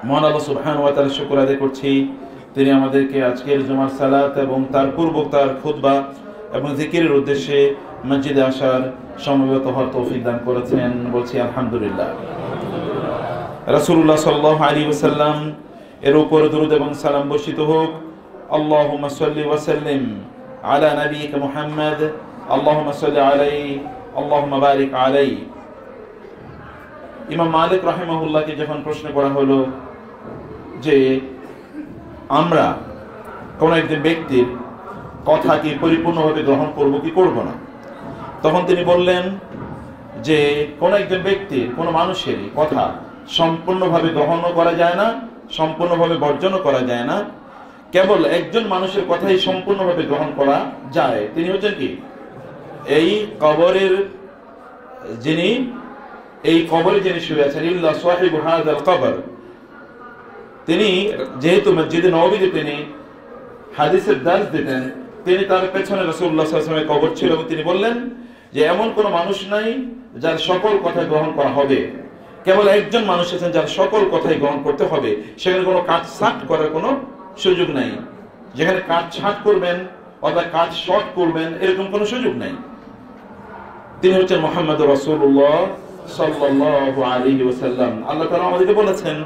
মহান আল্লাহ সুবহানাহু ওয়া তাআলার শুকর আদায় করছি, তিনি আমাদেরকে আজকের জুমার সালাত এবং তার পূর্বতার খুতবা এবং জিকিরের উদ্দেশ্যে মসজিদে আসার সমবেত হওয়ার তৌফিক দান করেছেন। বলছি আলহামদুলিল্লাহ। রাসূলুল্লাহ সাল্লাল্লাহু আলাইহি ওয়াসাল্লাম এর উপর দরুদ এবং সালাম বর্ষিত হোক। আল্লাহুম্মা সাল্লি ওয়া সাল্লিম আলা নাবিয়িকা মুহাম্মদ, আল্লাহুম্মা সাল্লি আলাইহি, আল্লাহুম্মা বারিক আলাইহি। ইমাম মালিক রাহিমাহুল্লাহকে যখন প্রশ্ন করা হলো যে আমরা কোন একজন ব্যক্তির কথা কি পরিপূর্ণভাবে গ্রহণ করব কি করব না, তখন তিনি বললেন যে কোন একজন ব্যক্তির, কোন মানুষেরই কথা সম্পূর্ণভাবে গ্রহণও করা যায় না, সম্পূর্ণভাবে বর্জনও করা যায় না। কেবল একজন মানুষের কথাই সম্পূর্ণভাবে গ্রহণ করা যায়, তিনি হচ্ছেন কি এই কবরে যিনি শুয়ে আছেন, ইল্লা সাহিবু হাযাল কবর। তিনি যেহেতু মসজিদে নববীতে তিনি হাদিসের দার্স দিতেন, তিনি তার পেছনে রাসূলুল্লাহ সাল্লাল্লাহু আলাইহি ওয়াসাল্লামের কবর ছিল এবং তিনি বললেন যে এমন কোন মানুষ নাই যার সকল কথা গ্রহণ করা হবে, কেবল একজন মানুষ আছেন যার সকল কথাই গ্রহণ করতে হবে, সেখানে কোনো কাটছাঁট করার কোনো সুযোগ নাই। যেখানে কাটছাঁট করবেন অথবা কাট শর্ট করবেন এরকম কোনো সুযোগ নাই। তিনি হচ্ছেন মুহাম্মদুর রাসূলুল্লাহ সাল্লাল্লাহু আলাইহি ওয়াসাল্লাম। আল্লাহ তাআলা আমাদেরকে বলেছেন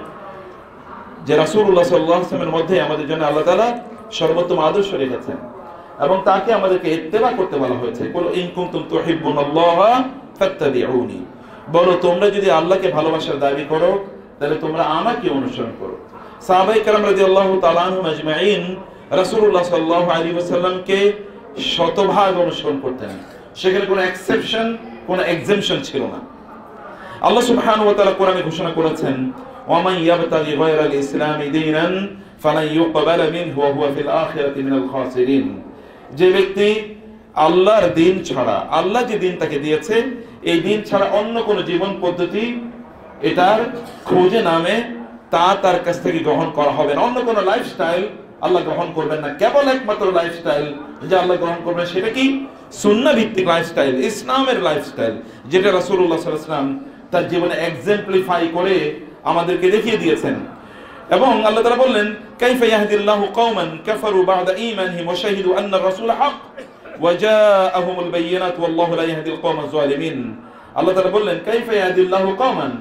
যে রাসূলুল্লাহ সাল্লাল্লাহু আলাইহি ওয়াসাল্লামের মধ্যে আমাদের জন্য আল্লাহ তাআলা সর্বোত্তম আদর্শ রেখেছেন এবং তাকে আমাদেরকে ইত্তেবা করতে বলা হয়েছে। কুল ইন কুনতুম তুহিব্বুনাল্লাহা ফাত্তাবিউনি, বলো তোমরা যদি আল্লাহকে ভালোবাসার দাবি করো তাহলে তোমরা আমাকে অনুসরণ করো। সাহাবায়ে কেরাম রাদিয়াল্লাহু তাআলা আনহুম আজমাইন রাসূলুল্লাহ সাল্লাল্লাহু আলাইহি ওয়াসাল্লামকে শতভাগ অনুসরণ করতেন, সেখানে কোনো এক্সেপশন, কোনো এক্সেমশন ছিল না। আল্লাহ সুবহানাহু ওয়া তাআলা কোরআনে ঘোষণা করেছেন, ওয়া মান ইয়াবতাগি গায়রাল ইসলামি দীনান ফালান ইউকবালা মিনহু ওয়া হুয়া ফিল আখিরাতি মিনাল খাসিরিন। যে ব্যক্তি আল্লাহর দ্বীন ছাড়া, আল্লাহ যে দ্বীন তাকে দিয়েছে, এই দ্বীন ছাড়া অন্য কোন জীবন পদ্ধতি এটার খোঁজে নামে তার কাছ থেকে গ্রহণ করা হবে না। অন্য কোন লাইফস্টাইল আল্লাহ গ্রহণ করবেন না। কেবল একমাত্র লাইফস্টাইল যে আল্লাহ গ্রহণ করবেন সেটা কি? সুন্নাহ ভিত্তিক লাইফস্টাইল, ইসলামের লাইফস্টাইল, যেটা রাসূলুল্লাহ সাল্লাল্লাহু আলাইহি ওয়াসাল্লাম তার জীবনে এক্সাম্পলিফাই করে আমাদেরকে দেখিয়ে দিয়েছেন। এবং আল্লাহ তাআলা বললেন, কাইফা ইয়াহদিল্লাহু কওমান কাফারু বা'দা ঈমানহিম ওয়া শাহিদু আন্না আর-রাসূলা হক ওয়া জাআহুমুল বায়্যিনাতু ওয়াল্লাহু লা ইয়াহদিল কওমাজ যালিমিন। আল্লাহ তাআলা বললেন, কাইফা ইয়াহদিল্লাহু কওমান,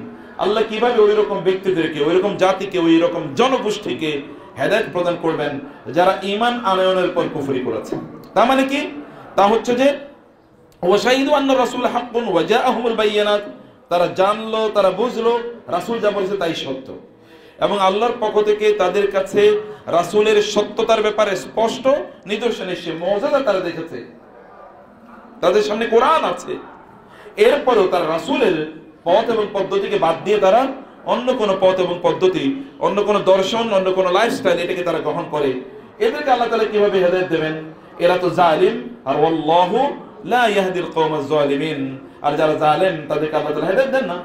আল্লাহ কিভাবে ওইরকম ব্যক্তিদেরকে, ওইরকম জাতিকে, ওইরকম জনগোষ্ঠীকে হেদায়েত প্রদান করবেন যারা ঈমান আনয়নের পর কুফরি করেছে। তার মানে কি? তা হচ্ছে যে ওয়া শাহিদু আন্না আর-রাসূলা হাক্কুন ওয়া জাআহুমুল বায়্যিনাত, তারা জানলো, তারা বুঝলো রাসূল যা বলেছে তাই সত্য, এবং আল্লাহর পক্ষ থেকে তাদের কাছে রাসূলের সত্যতার ব্যাপারে স্পষ্ট নিদর্শন এসে মুআজিজা তারা দেখেছে, তাদের সামনে কোরআন আছে। এরপরেও তারা রাসূলের পথ এবং পদ্ধতিকে বাদ দিয়ে তারা অন্য কোন পথ এবং পদ্ধতি, অন্য কোন দর্শন, অন্য কোন লাইফস্টাইল এটাকে তারা গ্রহণ করে। এদেরকে আল্লাহ তাআলা কিভাবে হেদায়েত দেবেন? এরা তো জালিম, আর আল্লাহু লা ইয়াহদিল কওমাজ যালিমিন। আর যারা জালেম তাদেরকে আল্লাহ তাআলা হেদায়েত দেন না।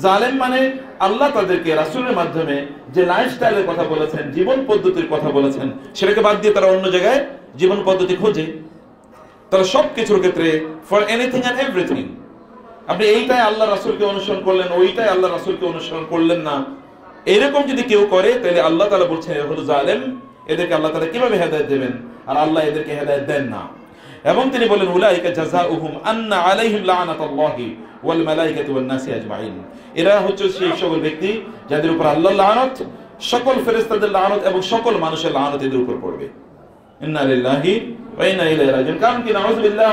জালেম মানে আল্লাহ তাদেরকে রাসূলের মাধ্যমে যে লাইফস্টাইলের কথা বলেছেন, জীবন পদ্ধতির কথা বলেছেন, সেটাকে বাদ দিয়ে তারা অন্য জায়গায় জীবন পদ্ধতি খোঁজে। তারা সবকিছুর ক্ষেত্রে ফর এনিথিং এন্ড এভরিথিং, আপনি এইটাই আল্লাহ রাসূলকে অনুসরণ করলেন, ওইটাই আল্লাহ রাসূলকে অনুসরণ করলেন না, এরকম যদি কেউ করে তাহলে আল্লাহ তাআলা বলছেন এরা হলো জালেম। এদেরকে আল্লাহ তাআলা কিভাবে হেদায়েত দেবেন? আর আল্লাহ এদেরকে হেদায়েত দেন না। এবং তিনি বলেন, উলাইকা জাযাউহুম আন্না আলাইহিম লানাতুল্লাহি ওয়াল মালাইকাতি ওয়ান নাসি আজমাইন। এরা হচ্ছে সেই সকল ব্যক্তি যাদের উপর আল্লাহর লানত, সকল ফেরেশতাদের লানত এবং সকল মানুষের লানত এদের উপর পড়বে। ইন্না লিল্লাহি ওয়া ইন্না ইলাইহি রাজিউন। কারণ কি? নাউযুবিল্লাহ,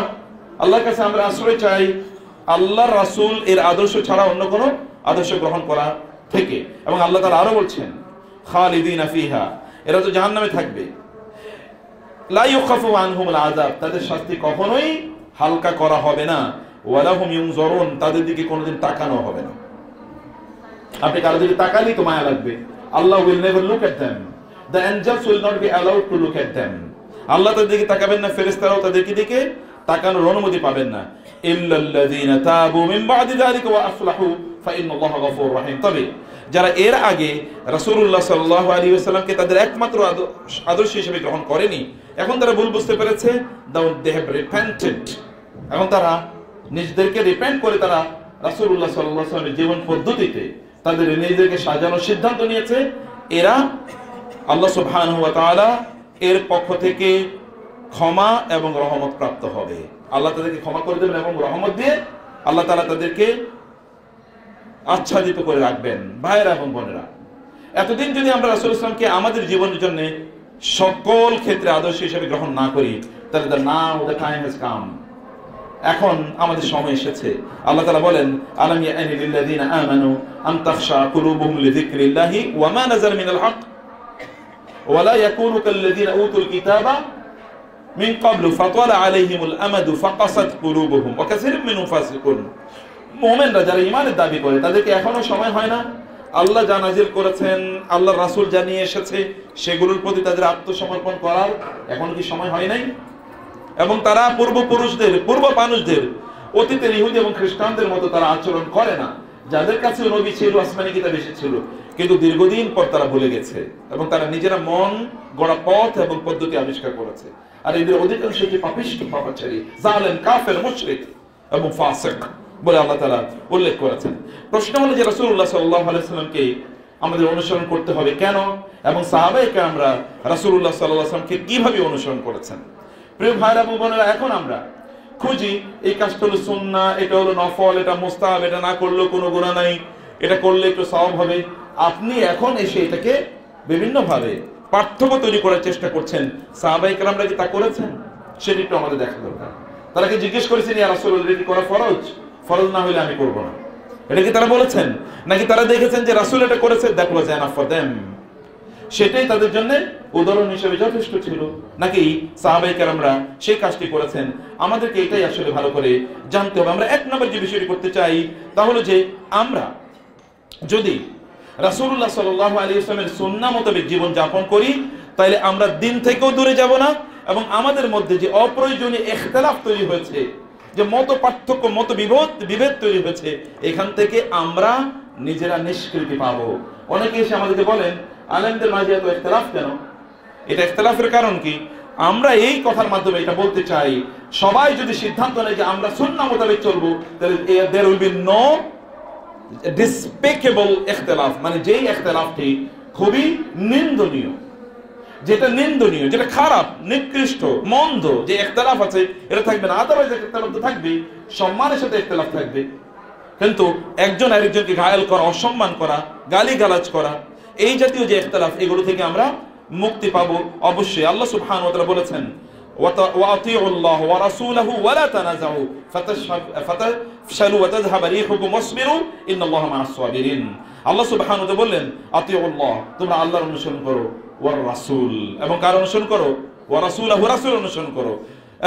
আল্লাহর কাছে আমরা আশ্রয় চাই আল্লাহর রাসূল এর আদর্শ ছাড়া অন্য কোনো আদর্শ গ্রহণ করা থেকে। এবং আল্লাহ তাআলা আরো বলছেন, খালিদিনা ফিহা, এরা তো জাহান্নামে থাকবে, লা ইউখাফু আনহুমুল আযাব, তাদের শাস্তি কখনোই হালকা করা হবে না, ওয়ালা হুম ইউনজারুন, তাদের দিকে কোনোদিন তাকানো হবে না। আপনি কারো দিকে তাকালেই তো মায়া লাগবে। আল্লাহ will never look at them, the angels will not be allowed to look at them। আল্লাহ তাদের দিকে তাকাবেন না, ফেরেশতারাও তাদের দিকে তাকানোর অনুমতি পাবেন না। ইল্লাল্লাযীনা তাবু মিন বা'দি যালিকা ওয়া আসলাহু ফাইন্নাল্লাহা গফুরুর রহিম। তবে যারা এর আগে রাসূলুল্লাহ সাল্লাল্লাহু আলাইহি ওয়াসাল্লামকে তাদের একমাত্র আদর্শ হিসেবে গ্রহণ করেনি, এখন তারা ভুল বুঝতে পেরেছে, they have repented, এখন তারা নিজেদেরকে রিপেন্ট করে তারা রাসূলুল্লাহ সাল্লাল্লাহু আলাইহি ওয়াসাল্লামের জীবন পদ্ধতিতে তাদের নিজেদেরকে সাজানোর সিদ্ধান্ত নিয়েছে এরা আল্লাহ সুবহানাহু ওয়া তাআলা এর পক্ষ থেকে ক্ষমা এবং রহমত প্রাপ্ত হবে। আল্লাহ তাদেরকে ক্ষমা করে দেবেন এবং রহমত দিয়ে আল্লাহ তাআলা তাদেরকে আচ্ছাদিত করে রাখবেন। ভাইয়েরা এবং বোনেরা, এতদিন যদি আমরা রাসূল সাল্লাল্লাহু আলাইহি ওয়াসাল্লামকে আমাদের জীবনের জন্য সকল ক্ষেত্রে আদর্শ হিসেবে গ্রহণ না করি, তাহলে the time has come, এখন আমাদের সময় এসেছে। আল্লাহ তাআলা বলেন, আলাম ইয়ানি লিল্লাযিনা আমানু আন তাখশা কুলুবুহুম লিযিকরিল্লাহি ওয়া মা নাযালা মিনাল হক ওয়া লা ইয়াকুনু কাল্লাযিনা উতুল কিতাবা মিন ক্বাবলু ফাতালা আলাইহিমুল আমাদু ফাকাসাত কুলুবুহুম ওয়া কাসীরুম মিনহুম ফাসিকুন। মুমিনরা যারা ঈমানের দাবি করে তাদেরকে এখনো সময় হয় না? আল্লাহ যা নাজিল করেছেন, আল্লাহর রাসূল জানিয়ে এসেছে, সেগুলোর প্রতি তাদের আত্মসমর্পণ করার এখন কি সময় হয় নাই? এবং তারা পূর্বপুরুষদের, পূর্ব মানুষদের, অতীতের ইহুদি এবং খ্রিস্টানদের মতো তারা আচরণ করে না, যাদের কাছে নবী ছিল, আসমানি কিতাব এসেছিল, কিন্তু দীর্ঘদিন পর তারা ভুলে গেছে এবং তারা নিজেরা মন গড়া পথ এবং পদ্ধতি আবিষ্কার করেছে। আর এদের অধিকাংশটি পাপিষ্ঠ, পাপাচারী, জালেম, কাফের, মুশরিক এবং ফাসিক বলে আল্লাহ তাআলা উল্লেখ করেছেন। প্রশ্ন হলো যে রাসূলুল্লাহ সাল্লাল্লাহু আলাইহি ওয়াসাল্লামকে আমাদের অনুসরণ করতে হবে কেন, এবং সাহাবায়ে কেরামরা রাসূলুল্লাহ সাল্লাল্লাহু আলাইহি ওয়াসাল্লামকে কিভাবে অনুসরণ করেছেন? প্রিয় ভাইরা এবং বোনেরা, এখন আমরা খুঁজি এই কাজটা হলো সুন্নাহ, এটা হলো নফল, এটা মুস্তাহাব, এটা না করলেও কোনো গুনাহ নাই, এটা করলে একটু সওয়াব হবে। আপনি এখন এসে এটাকে বিভিন্নভাবে পার্থক্য তৈরি করার চেষ্টা করছেন। সাহাবায়ে কেরামরা কি তা করেছেন? সেটা একটু আমাদের দেখা দরকার। তারা কি জিজ্ঞেস করেছেন, ইয়া রাসূলুল্লাহ, এটা কি করা ফরজ? ফরজ না হলে আমি করব না, এটা কি তারা বলেছেন? নাকি তারা দেখেছেন যে রাসূল এটা করেছে, that was enough for them, সেটাই তাদের জন্য উদাহরণ হিসেবে যথেষ্ট ছিল? নাকি সাহাবায়ে কেরামরা সেই কাজটি করেছেন? আমাদেরকে এটাই আসলে ভালো করে জানতে হবে। আমরা এক নম্বর যে বিষয়টি করতে চাই তা হলো যে আমরা যদি রাসূলুল্লাহ সাল্লাল্লাহু আলাইহি ওয়াসাল্লামের সুন্নাহ মোতাবেক জীবন যাপন করি, তাহলে আমরা দিন থেকেও দূরে যাব না, এবং আমাদের মধ্যে যে অপ্রয়োজনীয় ইখতিলাফ তৈরি হয়েছে, যে মত পার্থক্য, মত বিভেদ তৈরি হয়েছে, এখান থেকে আমরা নিজেরা নিষ্কৃতি পাবো। অনেকে এসে আমাদেরকে বলেন, আলেমদের মাঝে এত ইখতিলাফ কেন? এটা ইখতিলাফের কারণ কি? আমরা এই কথার মাধ্যমে এটা বলতে চাই, সবাই যদি সিদ্ধান্ত নেয় যে আমরা সুন্নাহ মোতাবেক চলবো, তাহলে there will be no despicable ইখতিলাফ, মানে যেই ইখতিলাফটি খুবই নিন্দনীয়, যেটা নিন্দনীয়, যেটা খারাপ, নিকৃষ্ট, মন্দ যে ইখতিলাফ আছে, এটা থাকবে না। আদারওয়াইজ ইখতিলাফ তো থাকবে, সম্মানের সাথে ইখতিলাফ থাকবে, কিন্তু একজন আরেকজনকে ঘায়েল করা, অসম্মান করা, গালিগালাজ করা, এই জাতীয় যে ইখতিলাফ, এগুলো থেকে আমরা মুক্তি পাবো অবশ্যই। আল্লাহ সুবহানাহু ওয়া তাআলা বলেছেন, ওয়া আতিউল্লাহ ওয়া রাসূলাহু ওয়া লা তানাযাউ ফাতাফশালু ওয়া তাযহাবা রিহুকুম ওয়াসবিরু ইন্নাল্লাহা মা'আস সাবিরিন। আল্লাহ সুবহানাহু ওয়া তাআলা বললেন, আতিউল্লাহ, তোমরা আল্লাহর অনুসরণ করো, ওয়া রাসূল, এবং কার অনুসরণ করো? ওয়া রাসূলাহু, রাসূল অনুসরণ করো।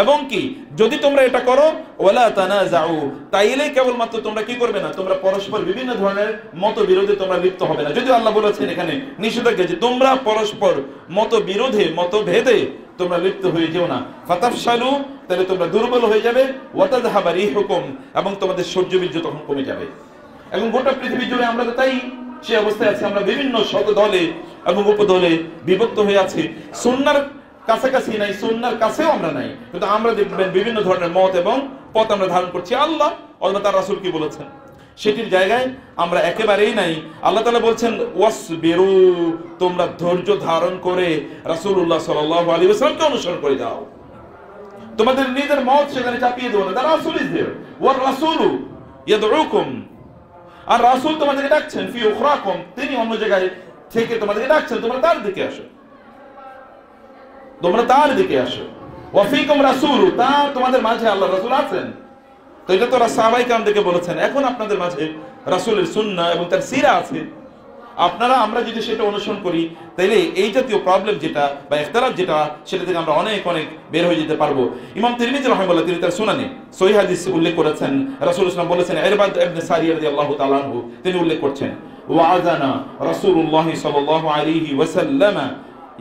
এবং কি, যদি তোমরা এটা করো, ওয়ালা তানাযাউ, তাইলে কেবলমাত্র তোমরা কি করবে না, তোমরা পরস্পর বিভিন্ন ধরনের মতবিরোধে তোমরা লিপ্ত হবে না। যদিও আল্লাহ বলেছেন এখানে নিষেধাজ্ঞা যে তোমরা পরস্পর মতবিরোধে, মতভেদে তোমরা লিপ্ত হয়ে যেও না। ফাতাফশালু, তাহলে তোমরা দুর্বল হয়ে যাবে, ওয়া তাযহাবা রিহুকুম, এবং তোমাদের সহ্যবীর্য তখন কমে যাবে। এখন গোটা পৃথিবী জুড়ে আমরা তো তাই সেই অবস্থায় আছি, আমরা বিভিন্ন শত দলে এবং উপদলে বিভক্ত হয়ে আছি। সুন্নাহর কাছাকাছি নাই, সুন্নাহর কাছেও আমরা নাই, কিন্তু আমরা দেখবেন বিভিন্ন ধরনের মত এবং পথ আমরা ধারণ করছি। আল্লাহ অথবা তার রাসূল কি বলেছেন সেটির জায়গায় আমরা একেবারেই নাই। আল্লাহ তাআলা বলছেন, ওয়াসবিরু, তোমরা ধৈর্য ধারণ করে রাসূলুল্লাহ সাল্লাল্লাহু আলাইহি ওয়াসাল্লামকে অনুসরণ করে যাও, তোমাদের নিজের মত সেখানে চাপিয়ে দেও না। দ্য রাসূল ইজ দেয়ার, ওয়ার রাসূলু ইয়াদউকুম, আর রাসূল তোমাদেরকে ডাকছেন, ফি উখরাকুম, তিনি অন্য জায়গায় থেকে তোমাদেরকে ডাকছেন, তোমরা তার দিকে আসো, তোমরা তার দিকে আসো। ওয়া ফীকুম রাসূলু, তা তোমাদের মাঝে আল্লাহর রাসূল আছেন। তো এটা তো সাহাবায়ে কেরামদেরকে বলেছেন, এখন আপনাদের মাঝে রাসূলের সুন্নাহ এবং তার সিরা আছে, আপনারা আমরা যদি সেটা অনুসরণ করি, তাহলে এই জাতীয় প্রবলেম যেটা বা ইখতিলাফ যেটা, সেটা থেকে আমরা অনেক অনেক বের হয়ে যেতে পারবো। ইমাম তিরমিজি রাহিমাহুল্লাহ, তিনি তার সুনানে সহিহ হাদিস উল্লেখ করেছেন, রাসূলুল্লাহ সাল্লাল্লাহু আলাইহি ওয়াসাল্লাম বলেছেন, ইরবাদ ইবনে সারিয়া রাদিয়াল্লাহু তাআলা আনহু তিনি উল্লেখ করছেন, ওয়া'আযানা রাসূলুল্লাহ সাল্লাল্লাহু আলাইহি ওয়াসাল্লাম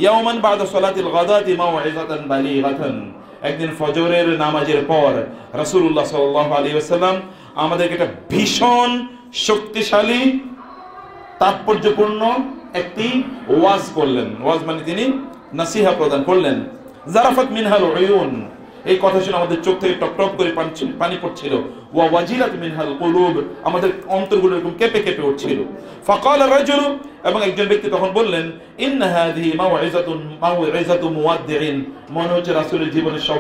ইয়াওমান বা'দা সালাতিল গাদাতি মাউইযাতান বালিগাতান, একদিন ফজরের নামাজের পর রাসূলুল্লাহ সাল্লাল্লাহু আলাইহি ওয়াসাল্লাম আমাদেরকে একটা ভীষণ শক্তিশালী, তাৎপর্যপূর্ণ একটি ওয়াজ করলেন। ওয়াজ মানে তিনি নসিহা প্রদান করলেন। জারাফাত মিনহাল উয়ুন, এই কথা শুনে আমাদের চোখ থেকে টপ টপ করে পানি পড়ছিল। ওয়া ওয়াজিলাত মিনহাল কুলুব, আমাদের অন্তরগুলো এরকম কেঁপে কেঁপে উঠছিল। ফাকাল রাজুলু, এবং একজন ব্যক্তি তখন বললেন, ইন্না হাযিহি মাউইযাতু মুওয়াদ্দিইন, মনে হচ্ছে রাসূলের জীবনের সব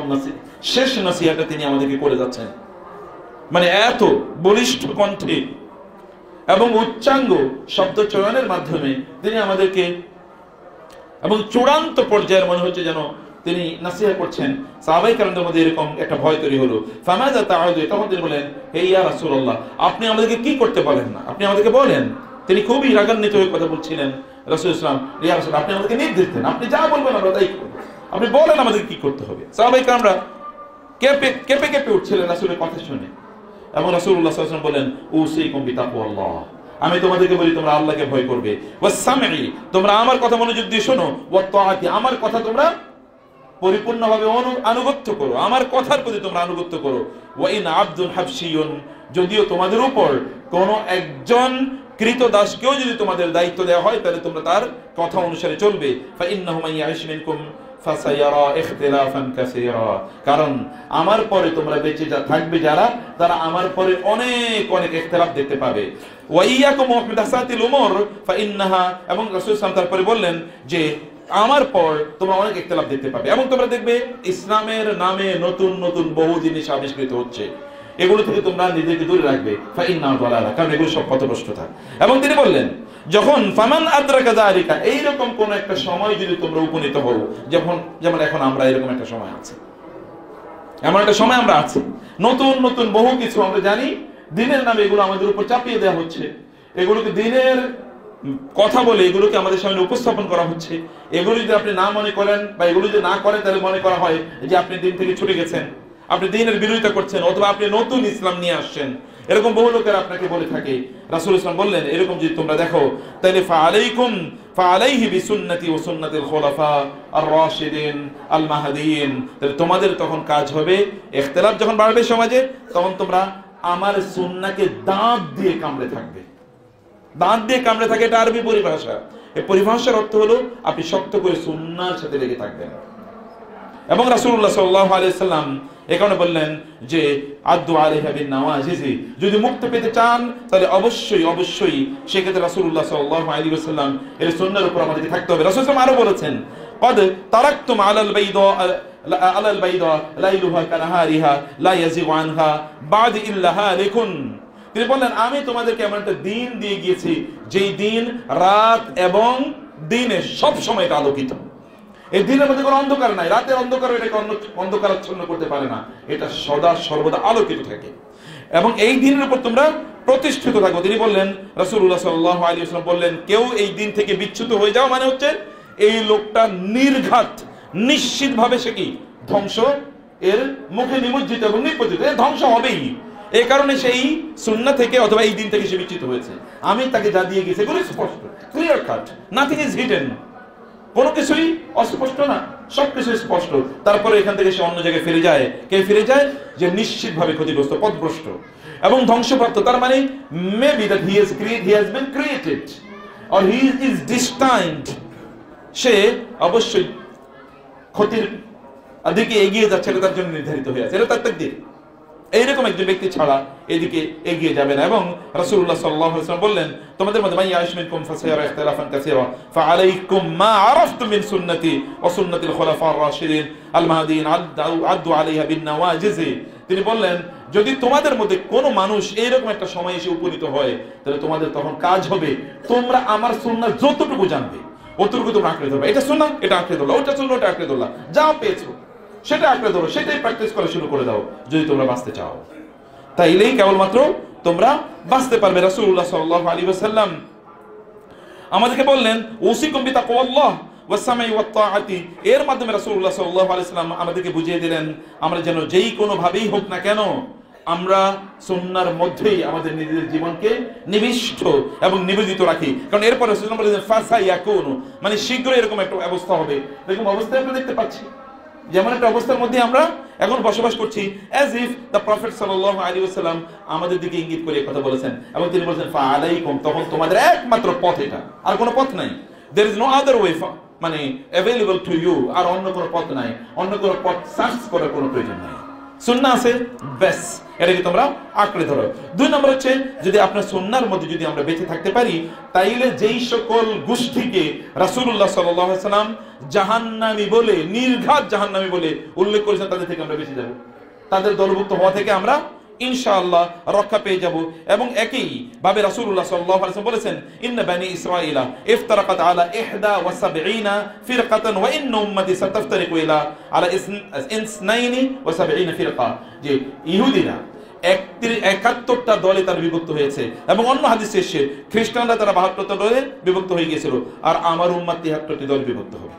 শেষ নসিহতটা তিনি আমাদেরকে করে যাচ্ছেন। মানে এত বলিষ্ঠ কণ্ঠে এবং উচ্চাঙ্গ শব্দ চয়নের মাধ্যমে তিনি আমাদেরকে, এবং চূড়ান্ত পর্যায়ের মনে হচ্ছে যেন তিনি নাসিহা করছেন। সাহাবায়ে কেরামদের মধ্যে এরকম একটা ভয় তৈরি হলো। ফামাযা তাউদু, তখন তিনি বলেন, হে ইয়া রাসূলুল্লাহ, আপনি আমাদেরকে কি করতে বলেন না, আপনি আমাদেরকে বলেন। তিনি খুবই রাগান্বিত হয়ে কথা বলছিলেন। রাসূল ইসলাম, ইয়া রাসূল, আপনি আমাদেরকে নির্দেশ দেন, আপনি যা বলবেন আমরা তাই করব, আপনি বলেন আমাদের কি করতে হবে। সাহাবায়ে কেরামরা কেঁপে কেঁপে উঠছিলেন রাসূলের কথা শুনে। এবং রাসূলুল্লাহ সাল্লাল্লাহু আলাইহি ওয়াসাল্লাম বলেন, উসীকুম বিতাকওয়াল্লাহ, আমি তোমাদেরকে বলি তোমরা আল্লাহকে ভয় করবে। ওয়াসসামঈ, তোমরা আমার কথা মনোযোগ দিয়ে শোনো। ওয়াত্তাআতি, আমার কথা তোমরা পরিপূর্ণভাবে আনুগত্য করো, আমার কথার প্রতি তোমরা আনুগত্য করো। ওয়া ইন আবদুন হাবশিয়ুন, যদিও তোমাদের উপর কোন একজন কৃতদাসকেও যদি তোমাদের দায়িত্ব দেওয়া হয় তাহলে তোমরা তার কথা অনুসারে চলবে। ফাইন্নাহু মান ইয়াইশ মিনকুম ফাসায়ারা ইখতিলাফান কাসীরা, কারণ আমার পরে তোমরা বেঁচে থাকবে যারা, তারা আমার পরে অনেক অনেক ইখতিলাফ দেখতে পাবে। ওয়া ইয়াকুম মুহদাসাতিল উমুর ফাইন্নাহা, এবং রাসূল সাল্লাল্লাহু আলাইহি ওয়াসাল্লাম তারপরে বললেন যে আমার পর তোমরা অনেক ইখতিলাফ দেখতে পাবে, এবং তোমরা দেখবে ইসলামের নামে নতুন নতুন বহু জিনিস আবিষ্কৃত হচ্ছে, এগুলো থেকে তোমরা নিজেকে দূরে রাখবে। ফাইন্নাহু দালালা, কারণ এগুলো সব পথভ্রষ্টতা। এবং তিনি বললেন, যখন ফামান আদরাকা যালিকা, এইরকম কোন একটা সময় যদি তোমরা উপনীত হও, যেমন এখন আমরা এরকম একটা সময় আছে, এমন একটা সময় আমরা আছি, নতুন নতুন বহু কিছু আমরা জানি, দিনের নামে এগুলো আমাদের উপর চাপিয়ে দেওয়া হচ্ছে, এগুলোকে দিনের কথা বলে এগুলোকে আমাদের সামনে উপস্থাপন করা হচ্ছে। এগুলো যদি আপনি না মনে করেন বা এগুলো যদি না করেন তাহলে মনে করা হয় যে আপনি দিন থেকে ছুটে গেছেন, আপনি দিনের বিরোধিতা করছেন, অথবা আপনি নতুন ইসলাম নিয়ে আসছেন, এরকম বহু লোকেরা আপনাকে বলে থাকে। রাসূল ইসলাম বললেন, এরকম যদি তোমরা দেখো তাহলে ফাআলাইহি বিসুন্নতি ওয়া সুন্নাতিল খুলাফা আর-রাশিদিন আল মাহদিয়িন, তাহলে তোমাদের তখন কাজ হবে, ইখতিলাফ যখন বাড়বে সমাজে তখন তোমরা আমার সুন্নাহকে দাঁত দিয়ে কামড়ে থাকবে। দাঁত দিয়ে কামড়ে থাকে, এটা আরবি পরিভাষা। এই পরিভাষার অর্থ হলো আপনি শক্ত করে সুন্নাহর সাথে লেগে থাকবেন। এবং রাসূলুল্লাহ সাল্লাল্লাহু আলাইহি সাল্লাম এই কারণে বললেন যে আদু আলাইহা বিন নাওয়াজিজি, যদি মুক্তি পেতে চান তাহলে অবশ্যই অবশ্যই সেক্ষেত্রে রাসূলুল্লাহ সাল্লাল্লাহু আলাইহি ওয়াসাল্লাম এর সুন্নাহর উপর আমাদেরকে থাকতে হবে। রাসূল সাল্লাল্লাহু আরো বলেছেন, قد تركتم على البيضاء ليلها كنهارها لا يزيغ عنها بعد إلا هالك। তিনি বললেন, আমি তোমাদেরকে এমন একটা দিন দিয়ে গিয়েছি যেই দিন রাত এবং দিনে সব সময় আলোকিত। এই দিনের মধ্যে কোনো অন্ধকার নাই, রাতের অন্ধকার এটাকে অন্ধকারাচ্ছন্ন করতে পারে না, এটা সদা সর্বদা আলোকিত থাকে, এবং এই দিনের উপর তোমরা প্রতিষ্ঠিত থাকো। তিনি বললেন, রাসূলুল্লাহ সাল্লাল্লাহু আলাইহি ওয়াসাল্লাম বললেন, কেউ এই দিন থেকে বিচ্যুত হয়ে যাওয়া মানে হচ্ছে এই লোকটা নির্ঘাত নিশ্চিতভাবে সে কি ধ্বংস এর মুখে নিমজ্জিত এবং নিপতিত, ধ্বংস হবেই। এই কারণে সেই সুন্নাহ থেকে অথবা এই দিন থেকে সে বিচ্যুত হয়েছে। আমি তাকে যা দিয়ে গেছি এগুলো স্পষ্ট, clear cut, nothing is hidden, কোনো কিছুই অস্পষ্ট না, সবকিছু স্পষ্ট। তারপরে এখান থেকে সে অন্য জায়গায় ফিরে যায়। কে ফিরে যায়? যে নিশ্চিতভাবে ক্ষতিগ্রস্ত, পথভ্রষ্ট এবং ধ্বংসপ্রাপ্ত। তার মানে maybe that he has been created or he is destined, সে অবশ্যই ক্ষতির দিকে এগিয়ে যাচ্ছে, এটা তার জন্য নির্ধারিত হয়ে আছে, এটা তার তাকদীর। এইরকম একজন ব্যক্তি ছাড়া এদিকে এগিয়ে যাবে না। এবং রাসূলুল্লাহ সাল্লাল্লাহু আলাইহি ওয়াসাল্লাম বললেন, তোমাদের মধ্যে মান ইয়াইশ মিনকুম ফাসায়ারা ইখতিলাফান কাসীরা ফাআলাইকুম মা আরাফতুম মিন সুন্নতি ওয়া সুন্নাতিল খুলাফা আর-রাশিদিন আল মাহদিয়িন আদু আলাইহা বিন নাওয়াজিজ। তিনি বললেন, যদি তোমাদের মধ্যে কোনো মানুষ এইরকম একটা সময় এসে উপনীত হয় তাহলে তোমাদের তখন কাজ হবে, তোমরা আমার সুন্নাহ যতটুকু জানবে অতটুকু তোমরা আঁকড়ে ধরবে। এটা সুন্নাহ, এটা আঁকড়ে ধরলা, ওটা সুন্নাহ, ওটা আঁকড়ে ধরলা, যা পেয়েছো সেটা আঁকড়ে ধরো, সেটাই প্র্যাকটিস করা শুরু করে দাও যদি তোমরা বাঁচতে চাও। তাইলেই কেবলমাত্র তোমরা বাঁচতে পারবে। রাসূলুল্লাহ সাল্লাল্লাহু আলাইহি ওয়াসাল্লাম আমাদেরকে বললেন, উসিকুম বিতাকওয়াল্লাহ ওয়াস সামঈ ওয়াত তাআতি। এর মাধ্যমে রাসূলুল্লাহ সাল্লাল্লাহু আলাইহি ওয়াসাল্লাম আমাদেরকে বুঝিয়ে দিলেন আমরা যেন যেই কোনো ভাবেই হোক না কেন আমরা সুন্নাহর মধ্যেই আমাদের নিজেদের জীবনকে নিবিষ্ট এবং নিবেদিত রাখি। কারণ এরপরে রাসূলুল্লাহ বলেছেন ফাসায়াকুনু, মানে শীঘ্রই এরকম একটা অবস্থা হবে। এরকম অবস্থা আমরা দেখতে পাচ্ছি, যেমন একটা অবস্থার মধ্যে আমরা এখন বসবাস করছি, অ্যাজ ইফ দ্য প্রফেট সাল্লাল্লাহু আলাইহি ওয়াসাল্লাম আমাদের দিকে ইঙ্গিত করে কথা বলেছেন, এবং তিনি বলেছেন ফাআলাইকুম, তখন তোমাদের একমাত্র পথ এটা, আর কোনো পথ নাই। There is no other way মানে অ্যাভেলেবল টু ইউ, আর অন্য কোনো পথ নাই, অন্য কোনো পথ সার্চ করার কোনো প্রয়োজন নাই। সুন্নাহ আছে, ব্যাস এটাকে তোমরা আঁকড়ে ধরো। 2 নম্বর হচ্ছে, যদি আপনার সুন্নাহর মধ্যে যদি আমরা বেঁচে থাকতে পারি, তাইলে যেই সকল গোষ্ঠীকে রাসূলুল্লাহ সাল্লাল্লাহু আলাইহি ওয়াসাল্লাম জাহান্নামী বলে, নির্ঘাত জাহান্নামী বলে উল্লেখ করেছেন, তাদের থেকে আমরা বেঁচে যাব, তাদের দলভুক্ত হওয়া থেকে আমরা ইনশাআল্লাহ রক্ষা পেয়ে যাব। এবং একই ভাবে রাসূলুল্লাহ সাল্লাল্লাহু আলাইহি ওয়াসাল্লাম বলেছেন, ইন্না বানি ইসরাঈলা ইফতারাকাত আলা 71 ফিরকাতান ওয়া ইন্না উম্মতি সাতাফতারিকু ইলা আলা 72 ফিরকা, যে ইহুদিরা 71টা দলে তারা বিভক্ত হয়েছে, এবং অন্য হাদিসে এসেছে খ্রিস্টানরা তারা 72টা দলে বিভক্ত হয়ে গিয়েছিল, আর আমার উম্মত 73টি দলে বিভক্ত হবে।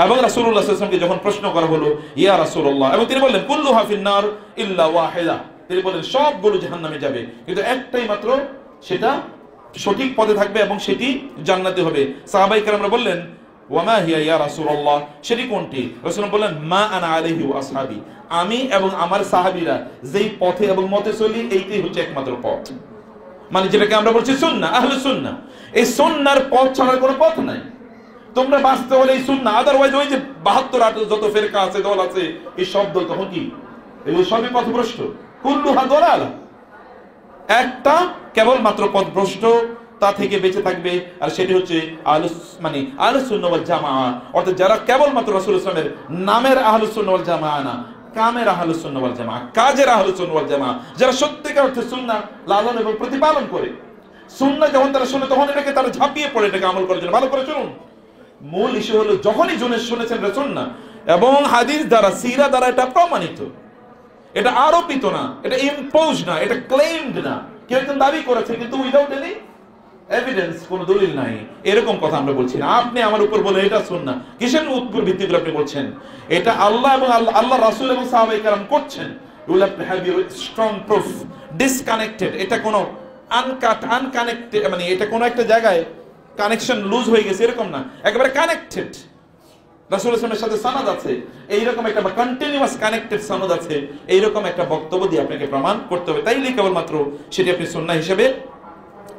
এবং রাসূলুল্লাহ সাল্লাল্লাহু আলাইহি ওয়াসাল্লামকে যখন প্রশ্ন করা হলো, ইয়া রাসূলুল্লাহ, এবং তিনি বললেন কুল্লুহা ফিন্নার ইল্লা ওয়াহিদা, তিনি বলেন সবগুলো জাহান্নামে যাবে, কিন্তু একটাই মাত্র সেটা সঠিক পথে থাকবে এবং সেটি জান্নাতে হবে। সাহাবায়ে কেরামরা বললেন, ওয়া মা হিয়া ইয়া রাসূলুল্লাহ, সেটি কোনটি? রাসূল বললেন, মা আনা আলাইহি ওয়া আসহাবি, আমি এবং আমার সাহাবীরা যেই পথে এবং মতে চলি, এইটাই হচ্ছে একমাত্র পথ। মানে যেটাকে আমরা বলছি সুন্নাহ, আহলে সুন্নাহ। এই সুন্নাহর পথ ছাড়া কোনো পথ নাই। তোমরা বাঁচতে হলে এই সুন্নাহ, আদারওয়াইজ ওই যে 72 যত ফিরকা আছে, দল আছে, এই সব দল তখন কি, এগুলো সবই পথভ্রষ্ট। কুল্লুহা দালালা, একটা কেবলমাত্র পথভ্রষ্ট, তা থেকে বেঁচে থাকবে, আর সেটি হচ্ছে আহলুস সুন্নাহ ওয়াল জামাআহ, অর্থাৎ যারা কেবলমাত্র রাসূলুল্লাহ সাল্লাল্লাহু আলাইহি ওয়াসাল্লামের নামের আহলুস সুন্নাহ ওয়াল জামাআহ না, কামের আহলুস সুন্নাহ ওয়াল জামাআহ, কাজের আহলুস সুন্নাহ ওয়াল জামাআহ, যারা সত্যিকার অর্থে সুন্নাহ লালন এবং প্রতিপালন করে। সুন্নাহ যখন তারা শুনে, তখন এটাকে তারা ঝাঁপিয়ে পড়ে এটাকে আমল করার জন্য। ভালো করে শুনুন, মূল ইস্যু হলো যখনই শুনেছেন এটা সুন্নাহ, এবং হাদিস দ্বারা, সিরা দ্বারা এটা প্রমাণিত, এটা আরোপিত না, এটা ইম্পোজ না, এটা ক্লেইমড না, কেউ একজন দাবি করেছে কিন্তু উইদাউট এনি এভিডেন্স, কোনো দলিল নাই, এরকম কথা আমরা বলছি না। আপনি আমার উপর বলে এটা সুন্নাহ, কিসের উপর ভিত্তি করে আপনি বলছেন? এটা আল্লাহ এবং আল্লাহ রাসূল এবং সাহাবায়ে কেরাম করছেন। You will have to have your strong proof, disconnected, এটা কোনো আনকানেক্টেড, মানে এটা কোনো একটা জায়গায় কানেকশন লুজ হয়ে গেছে এরকম না, একেবারে কানেক্টেড, রাসূলুল্লাহ সাল্লাল্লাহু আলাইহি ওয়াসাল্লামের সাথে সনদ আছে, এইরকম একটা কন্টিনিউয়াস কানেক্টেড সনদ আছে, এইরকম একটা বক্তব্য দিয়ে আপনাকে প্রমাণ করতে হবে, তাইলে কেবলমাত্র সেটি আপনি সুন্নাহ হিসেবে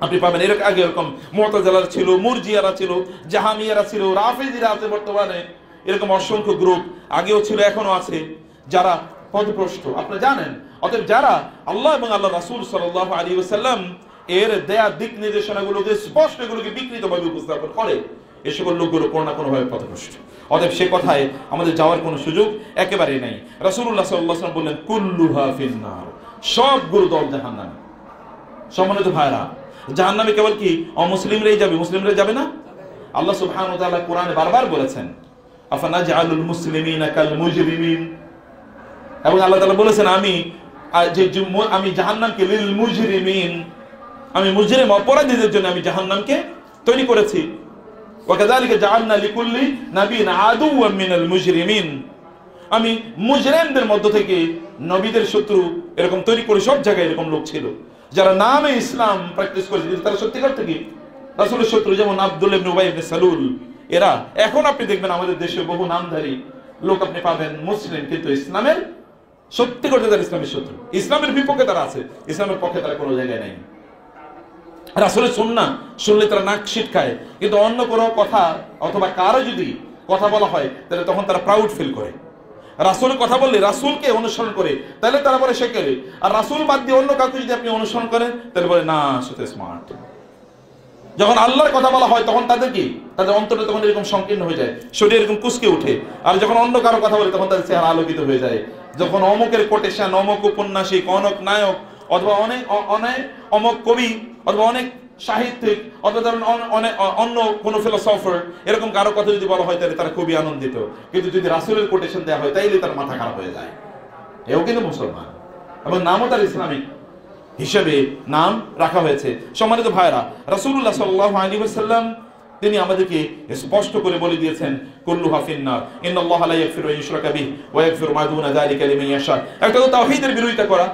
আপনি পাবেন। এর আগে এরকম মুতাজিলারা ছিল, মুরজিয়ারা ছিল, জাহামিয়ারা ছিল, রাফিজিরা আছে, বর্তমানে এরকম অসংখ্য গ্রুপ আগেও ছিল, এখনো আছে, যারা পথভ্রষ্ট আপনারা জানেন। অতএব যারা আল্লাহ এবং আল্লাহ রাসূল সাল্লাল্লাহু আলাইহি ওয়াসাল্লাম এর দেয়া দিক নির্দেশনাগুলোকে স্পষ্ট, এগুলোকে বিকৃতভাবে উপস্থাপন করে, এ সকল লোকগুলো কোনো না কোনোভাবে পথভ্রষ্ট। অতএব সে কথায় আমাদের যাওয়ার কোনো সুযোগ একেবারেই নাই। রাসূলুল্লাহ সাল্লাল্লাহু আলাইহি ওয়াসাল্লাম বললেন, কুল্লুহা ফিন্নার, সবগুলো দল জাহান্নামে। সম্মানিত ভাইরা, জাহান্নামে কেবল কি অমুসলিমরাই যাবে? মুসলিমরা যাবে না? আল্লাহ সুবহানাহু ওয়া তাআলা কোরআনে বারবার বলেছেন, আফানাজআলুল মুসলিমিনা কাল মুজরিমিন, এবং আল্লাহ তাআলা বলেছেন, আমি জাহান্নামকে লিল মুজরিমিন, আমি মুজরিম অপরাধীদের জন্য আমি জাহান্নামকে তৈরি করেছি। ওয়া কাযালিকা জাআলনা লিকুল্লি নাবিয়্যিন আদুওয়াম মিনাল মুজরিমিন, আমি মুজরিমদের মধ্য থেকে নবীদের শত্রু এরকম তৈরি করে। সব জায়গায় এরকম লোক ছিল যারা নামে ইসলাম প্র্যাকটিস করেছে, কিন্তু তারা সত্যিকার থেকে রাসূলের শত্রু, যেমন আব্দুল্লাহ ইবনে উবাই ইবনে সালুল। এরা এখন আপনি দেখবেন আমাদের দেশে বহু নামধারী লোক আপনি পাবেন, মুসলিম, কিন্তু ইসলামের সত্যি করতে তারা ইসলামের শত্রু, ইসলামের বিপক্ষে তারা আছে, ইসলামের পক্ষে তারা কোনো জায়গায় নাই। রাসূলের সুন্নাহ শুনলে তারা নাক ছিটকায়, কিন্তু অন্য কোনো কথা অথবা কারো যদি কথা বলা হয় তাহলে তখন তারা প্রাউড ফিল করে। রাসূলের কথা বললে, রাসূলকে অনুসরণ করে, তাহলে তারা বলে সে কেলে। আর রাসূল বাদ দিয়ে অন্য কাউকে যদি আপনি অনুসরণ করেন তাহলে বলে না, সে তো স্মার্ট। যখন আল্লাহর কথা বলা হয় তখন তাদের কি, তাদের অন্তরটা তখন এরকম সংকীর্ণ হয়ে যায়, শরীর এরকম কুঁচকে ওঠে। আর যখন অন্য কারো কথা বলে তখন তাদের চেহারা আলোকিত হয়ে যায়। যখন অমুকের কোটেশন, অমুক উপন্যাসিক, অনেক নায়ক, অথবা অনেক অমুক কবি, অথবা অনেক সাহিত্যিক, অথবা ধরুন অন্য কোনো ফিলোসফার, এরকম কারো কথা যদি বলা হয় তাহলে তারা খুবই আনন্দিত। কিন্তু যদি রাসূলের কোটেশন দেওয়া হয় তাইলে তার মাথা খারাপ হয়ে যায়। এও কিন্তু মুসলমান, এবং নামও তার ইসলামিক হিসেবে নাম রাখা হয়েছে। সম্মানিত ভাইরা, রাসূলুল্লাহ সাল্লাল্লাহু আলাইহি ওয়াসাল্লাম তিনি আমাদেরকে স্পষ্ট করে বলে দিয়েছেন, কুল্লুহা ফিন্নার, ইন্নাল্লাহা লা ইয়াগফিরু আন ইউশরাকা বিহি ওয়া ইয়াগফিরু মা দুনা যালিকা লিমান ইয়াশা। একটা তো তাওহীদের বিরোধিতা করা,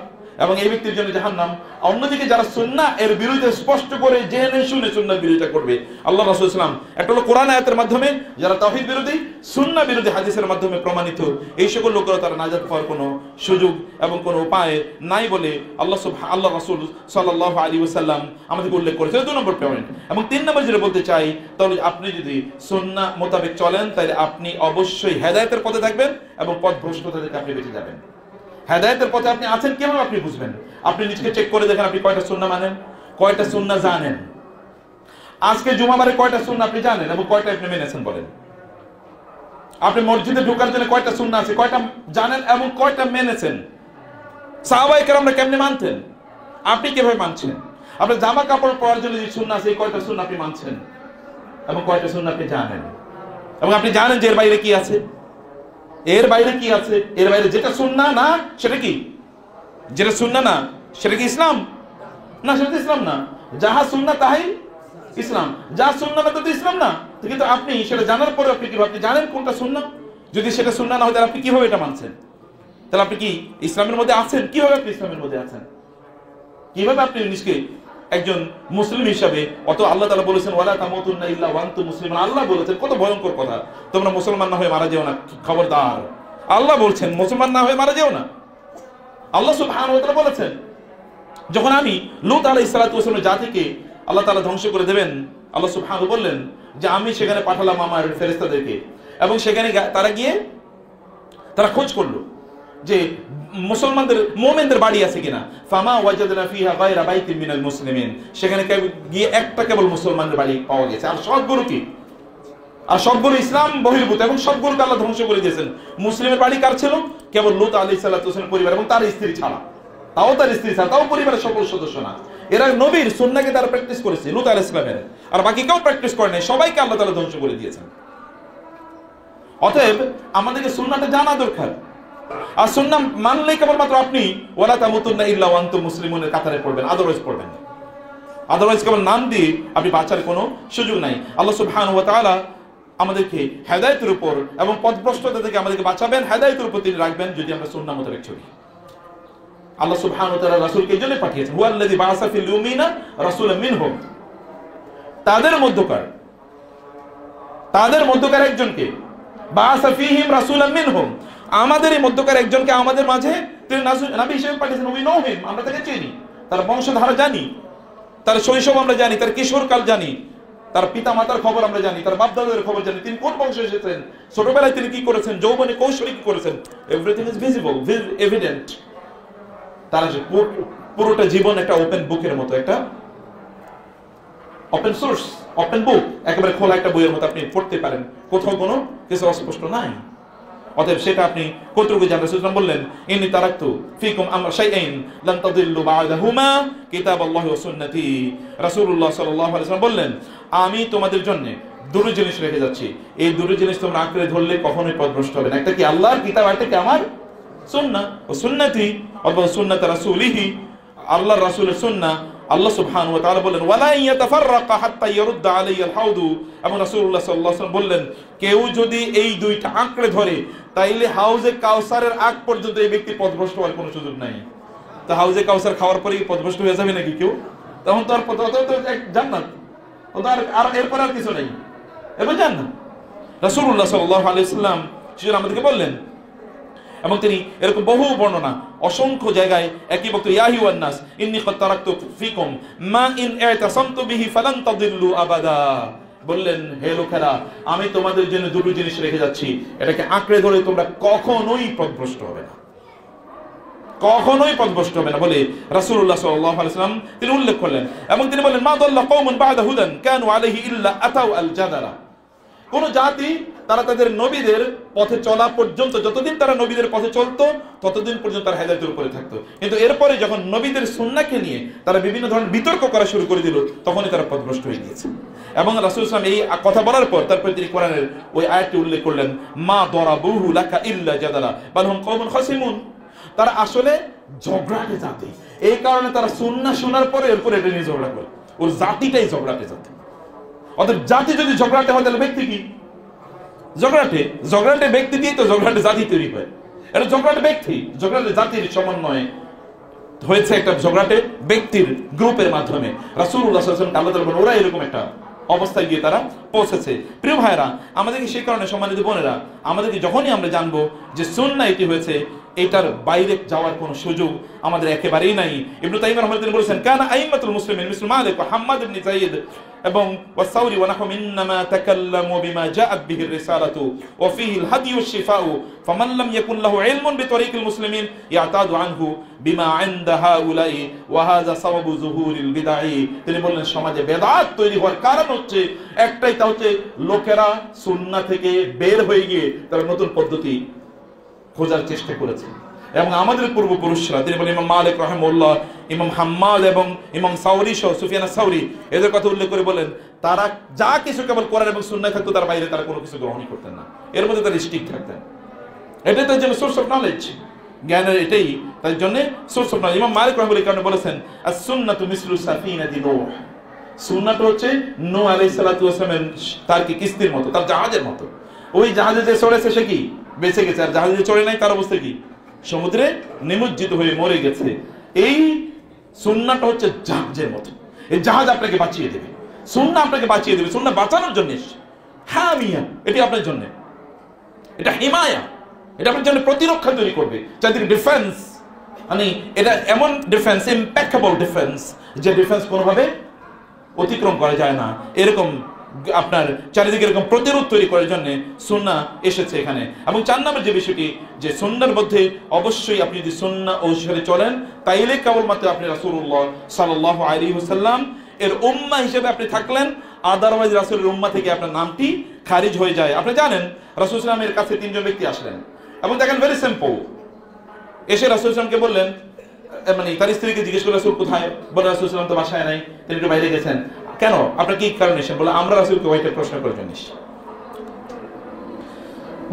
এবং এই ব্যক্তির জন্য জাহান্নাম। অন্যদিকে যারা সুন্নাহ এর বিরুদ্ধে স্পষ্ট করে জেনে শুনে সুন্নাহর বিরোধিতা করবে, আল্লাহ রাসূল সাল্লাল্লাহু আলাইহি ওয়াসাল্লাম একটা হলো কোরআন আয়াতের মাধ্যমে, যারা তাওহীদ বিরোধী, সুন্নাহ বিরোধী হাদিসের মাধ্যমে প্রমাণিত, এই সকল লোকেরা তারা নাজাত পাওয়ার কোনো সুযোগ এবং কোনো উপায় নাই বলে আল্লাহ রাসূল সাল্লাল্লাহু আলাইহি ওয়াসাল্লাম আমাদেরকে উল্লেখ করেছে। 2 নম্বর পয়েন্ট। এবং 3 নম্বর যেটা বলতে চাই, তাহলে আপনি যদি সুন্নাহ মোতাবেক চলেন তাহলে আপনি অবশ্যই হেদায়েতের পথে থাকবেন এবং পথভ্রষ্টতা থেকে আপনি বেঁচে যাবেন। হেদায়েতের পথে আপনি আছেন কিভাবে আপনি বুঝবেন? আপনি নিজেকে চেক করে দেখেন, আপনি কয়টা সুন্নাহ মানেন, কয়টা সুন্নাহ জানেন। আজকে জুমাবারে কয়টা সুন্নাহ আপনি জানেন এবং কয়টা আপনি মেনেছেন বলেন? আপনি মসজিদে ঢোকার জন্য কয়টা সুন্নাহ আছে, কয়টা জানেন এবং কয়টা মেনেছেন? সাহাবায়ে কেরামরা কেমনে মানতেন, আপনি কিভাবে মানছেন? আপনার জামা কাপড় পরার জন্য যে সুন্নাহ আছে, কয়টা সুন্নাহ আপনি মানছেন এবং কয়টা সুন্নাহ আপনি জানেন? এবং আপনি জানেন যে এর বাইরে কি আছে, এর বাইরে কি আছে, এর বাইরে যেটা সুন্নাহ না সেটা কি, যেটা সুন্নাহ না সেটা কি ইসলাম না? সেটা ইসলাম না। যাহা সুন্নাহ তাহাই ইসলাম, যা সুন্নাহ না তো ইসলাম না। কিন্তু আপনি সেটা জানার পরে আপনি কিভাবে, আপনি জানেন কোনটা সুন্নাহ? যদি সেটা সুন্নাহ না হয় তাহলে আপনি কিভাবে এটা মানছেন? তাহলে আপনি কি ইসলামের মধ্যে আছেন? কিভাবে আপনি ইসলামের মধ্যে আছেন? কিভাবে আপনি নিজকে একজন মুসলিম হিসাবে, অত আল্লাহ তাআলা বলেছেন ওয়ালা তামুতুন্না ইল্লা ওয়া আনতুম মুসলিমুন, আল্লাহ বলেছেন, কত ভয়ঙ্কর কথা, তোমরা মুসলমান না হয়ে মারা যেও না, খবরদার। আল্লাহ বলছেন মুসলমান না হয়ে মারা যেও না। আল্লাহ সুবহানাহু ওয়া তাআলা বলেছেন যখন আমি লূত আলাইহিস সালাতু ওয়াস সালামের জাতিকে আল্লাহ তাআলা ধ্বংস করে দেবেন, আল্লাহ সুবহানাহু বললেন যে আমি সেখানে পাঠালাম আমার ফেরেশতাদেরকে, এবং সেখানে তারা গিয়ে তারা খোঁজ করলো যে মুসলমানদের, মুমিনদের বাড়ি আছে কিনা। ফামা ওয়াজাদনা ফিহা গায়রা বাইতিন মিনাল মুসলিমিন, সেখানে গিয়ে একটা কেবল মুসলমানদের বাড়ি পাওয়া গেছে। আর সবগুলো কি, আর সবগুলো ইসলাম বহির্ভূত, এবং সবগুলোকে আল্লাহ ধ্বংস করে দিয়েছেন। মুসলিমের বাড়ি কার ছিল? কেবল লূত আলাইহিস সালাতু ওয়াস সালামের পরিবার এবং তার স্ত্রী ছাড়া, তাও তার স্ত্রী ছাড়া, তাও পরিবারের সকল সদস্য না। এরা নবীর সুন্নাহকে তারা প্র্যাকটিস করেছে, লূত আলাইহিস সালামের, আর বাকি কেউ প্র্যাকটিস করে নাই, সবাইকে আল্লাহ তাআলা ধ্বংস করে দিয়েছেন। অতএব আমাদেরকে সুন্নাহটা জানা দরকার। আর সুন্নাহ মানলেই কেবলমাত্র আপনি ওয়ালা তামুতুন্না ইল্লা ওয়া আনতুম মুসলিমুনের কাতারে পড়বেন, আদারওয়াইজ পড়বেন না। আদারওয়াইজ কেবল নাম দিয়ে আপনি বাঁচার কোনো সুযোগ নাই। আল্লাহ সুবহানাহু ওয়া তাআলা আমাদেরকে হেদায়েতের উপর এবং পথভ্রষ্টতা থেকে আমাদেরকে বাঁচাবেন, হেদায়েতের উপর তিনি রাখবেন যদি আমরা সুন্নাহ মোতাবেক চলি। আল্লাহ সুবহানাহু ওয়া তাআলা রাসূলকে এই জন্য পাঠিয়েছেন, হুয়াল্লাযী বাআসা ফিল উম্মিনা রাসূলাম মিনহুম, তাদের মধ্যকার একজনকে, বাআসা ফীহিম রাসূলাম মিনহুম, আমাদের এই মধ্যকার একজনকে আমাদের মাঝে তিনি নবী হিসেবে পাঠিয়েছেন। উই নো হিম, আমরা তাকে চিনি, তার বংশধারা জানি, তার শৈশব আমরা জানি, তার কিশোরকাল জানি, তার পিতা মাতার খবর আমরা জানি, তার বাপ দাদাদের খবর জানি, তিনি কোন বংশে এসেছেন, ছোটবেলায় তিনি কি করেছেন, যৌবনে কৈশোরে কি করেছেন, এভরিথিং ইজ ভিজিবল, এভিডেন্ট। তার পুরোটা জীবন একটা ওপেন বুকের মতো, একটা ওপেন সোর্স, ওপেন বুক, একেবারে খোলা একটা বইয়ের মতো, আপনি পড়তে পারেন, কোথাও কোনো কিছু অস্পষ্ট নাই। অতএব সেটা আপনি কতটুকু জানেন? রাসূল বললেন ইন্নী তারাকতু ফীকুম আমরা শাইআইন লান তাদিল্লু বা'দাহুমা কিতাবাল্লাহি ওয়া সুন্নতি। রাসূলুল্লাহ সাল্লাল্লাহু আলাইহি ওয়াসাল্লাম বললেন আমি তোমাদের জন্য দুটো জিনিস রেখে যাচ্ছি, এই দুটো জিনিস তোমরা আঁকড়ে ধরলে কখনোই পথভ্রষ্ট হবে না। একটা কি আল্লাহর কিতাব, একটা কি আমার সুন্নাহ, ও সুন্নতি অথবা সুন্নাত রাসূলিহি, আল্লাহর রাসূলের সুন্নাহ। আল্লাহ সুবহানাহু ওয়া তাআলা বলেন ওয়ালা ইয়াতাফাররাকা হাত্তা ইয়ারুদ্দা আলাইয়াল হাউদু, এবং রাসূলুল্লাহ সাল্লাল্লাহু আলাইহি ওয়াসাল্লাম বললেন কেউ যদি এই দুইটা আঁকড়ে ধরে তাইলে হাউজে কাউসারের আগ পর্যন্ত এই ব্যক্তি পথভ্রষ্ট হওয়ার কোনো সুযোগ নাই। তো হাউজে কাউসার খাওয়ার পরে কি পথভ্রষ্ট হয়ে যাবে নাকি কেউ? তখন তো আর জান্নাত, আর এরপর আর কিছু নেই, এবার জান্নাত। রাসূলুল্লাহ সাল্লাল্লাহু আলাইহি ওয়াসাল্লাম সেটা আমাদেরকে বললেন, এবং তিনি এরকম বহু বর্ণনা অসংখ্য জায়গায় একই বক্তব্য, ইয়া আইয়ুহান নাস ইন্নী ক্বাদ তারাকতু ফীকুম মা ইন ইতাসামতু বিহি ফালান তাদিল্লু আবাদা, বললেন হে লোকেরা আমি তোমাদের জন্য দুটো জিনিস রেখে যাচ্ছি, এটাকে আঁকড়ে ধরে তোমরা কখনোই পথভ্রষ্ট হবে না, কখনোই পথভ্রষ্ট হবে না বলে রাসূলুল্লাহ সাল্লাল্লাহু আলাইহি ওয়াসাল্লাম তিনি উল্লেখ করলেন। এবং তিনি বলেন মা দাল্লা কওমুন বা'দা হুদান কানু আলাইহি ইল্লা আতাউ আল জাদারা, কোন জাতি তারা তাদের নবীদের পথে চলা পর্যন্ত, যতদিন তারা নবীদের পথে চলতো ততদিন পর্যন্ত তারা হেদায়েতের উপরে থাকতো, কিন্তু এরপরে যখন নবীদের সুন্নাহকে নিয়ে তারা বিভিন্ন ধরনের বিতর্ক করা শুরু করে দিল তখনই তারা পথভ্রষ্ট হয়ে গিয়েছে। এবং রাসূল সাল্লাল্লাহু আলাইহি ওয়াসাল্লাম এই কথা বলার পর তারপরে তিনি কোরআনের ওই আয়াতটি উল্লেখ করলেন মা দরাবুহু লাকা ইল্লা জাদালা বাল হুম কওমুন খাসিমুন, তারা আসলে ঝগড়াটে জাতি, এই কারণে তারা সুন্নাহ শোনার পরে এরপরে এটা নিয়ে ঝগড়া করে, ওর জাতিটাই ঝগড়াটে জাতি। অর্থাৎ জাতি যদি ঝগড়াটে হয় তাহলে ব্যক্তি কি ঝগড়াটে ব্যক্তি দিয়ে তো ঝগড়াটে জাতি তৈরি হয়। এটা ঝগড়াটে ব্যক্তি, ঝগড়াটে জাতির সমন্বয়ে হয়েছে একটা ঝগড়াটে ব্যক্তির গ্রুপের মাধ্যমে, রাসূলুল্লাহ সাল্লাল্লাহু আলাইহি ওয়াসাল্লাম আল্লাহ তাআলা বলেন ওরা এরকম একটা অবস্থায় গিয়ে তারা পৌঁছেছে। প্রিয় ভাইরা, আমাদেরকে সেই কারণে সম্মানিত বোনেরা, আমাদেরকে যখনই আমরা জানবো যে সুন্নাহ এটি হয়েছে, এটার বাইরে যাওয়ার কোনো সুযোগ আমাদের একেবারেই নাই। ইবনে তাইমিয়া রাহমাতুল্লাহ বলেছেন কানা আইম্মাতুল মুসলিমিন মিসল মালিক ওয়া হাম্মাদ ইবনে যায়েদ এবং ওয়াসাউরি ওয়া নাহু মিন্নামা তাকাল্লামু বিমা জাআত বিহি রিসালাতু ওয়া ফিহি আল হাদি ওয়াশ শিফাউ ফামান লাম ইয়াকুন লাহু ইলমুন বিতরিকিল মুসলিমিন ইয়াতাদু আনহু বিমা ইনদা হাউলাই ওয়া হাযা সাবাবু যুহুরিল বিদআ। তিনি বললেন সমাজে বেদাত তৈরি হওয়ার কারণ হচ্ছে একটাই, তা হচ্ছে লোকেরা সুন্নাহ থেকে বের হয়ে গিয়ে তারা নতুন পদ্ধতি খোঁজার চেষ্টা করেছে। এবং আমাদের পূর্বপুরুষরা, তিনি বলেন ইমাম মালিক রাহিমাহুল্লাহ, ইমাম হাম্মাদ এবং ইমাম সাউরি সহ সুফিয়ান আস-সাউরি এদের কথা উল্লেখ করে বলেন তারা যা কিছু কেবল কোরআন এবং সুন্নাহ থাকতো, তার বাইরে তারা কোনো কিছু গ্রহণই করতেন না, এর মধ্যে তারা স্ট্রিক্ট থাকতেন। এটাই তার জন্য সোর্স অফ নলেজ, জ্ঞানের এটাই তার জন্য সোর্স অফ নলেজ। ইমাম মালিক রাহিমাহুল্লাহ কারণে বলেছেন আস-সুন্নাতু মিসলু সাফিনাতি নূহ, সুন্নাহটা হচ্ছে নূহ আলাইহিস সালাতু ওয়াস সালামের তার কি কিস্তির মতো, তার জাহাজের মতো। ওই জাহাজে যে চড়েছে সে কি বেঁচে গেছে, আর জাহাজে চড়ে নাই তার অবস্থা কি সমুদ্রে নিমজ্জিত হয়ে মরে গেছে। এই সুন্নাহটা হচ্ছে জাহাজের মতো, এই জাহাজ আপনাকে বাঁচিয়ে দেবে, সুন্নাহ আপনাকে বাঁচিয়ে দেবে, সুন্নাহ বাঁচানোর জন্য হামিয়া, এটি আপনার জন্য, এটা হিমায়া, এটা আপনার জন্য প্রতিরক্ষা তৈরি করবে, চারিদিকে ডিফেন্স, মানে এটা এমন ডিফেন্স, ইম্প্যাকেবল ডিফেন্স, যে ডিফেন্স কোনোভাবে অতিক্রম করা যায় না, এরকম আপনার চারিদিকে এরকম প্রতিরোধ তৈরি করার জন্য সুন্নাহ এসেছে এখানে। এবং 4 নম্বর যে বিষয়টি, যে সুন্নাহর মধ্যে অবশ্যই আপনি যদি সুন্নাহ অনুসারে চলেন, তাইলে কেবলমাত্র আপনি রাসূলুল্লাহ সাল্লাল্লাহু আলাইহি ওয়াসাল্লাম এর উম্মাহ হিসেবে আপনি থাকলেন, আদারওয়াইজ রাসূলের উম্মাহ থেকে আপনার নামটি খারিজ হয়ে যায়। আপনি জানেন রাসূল সাল্লাল্লাহু আলাইহি ওয়াসাল্লামের কাছে 3 জন ব্যক্তি আসলেন এবং দেখেন ভেরি সিম্পল, এসে রাসূল সাল্লাল্লাহু আলাইহি ওয়াসাল্লামকে বললেন, মানে তার স্ত্রীকে জিজ্ঞেস করলেন রাসূল কোথায়, বলে রাসূল সাল্লাল্লাহু আলাইহি ওয়াসাল্লাম তো বাসায় নাই, তিনি একটু বাইরে গেছেন। কেন, আপনার কি কারণ এসেছেন? বলে আমরা রাসূলকে ওইটা প্রশ্ন করার জন্য এসেছি।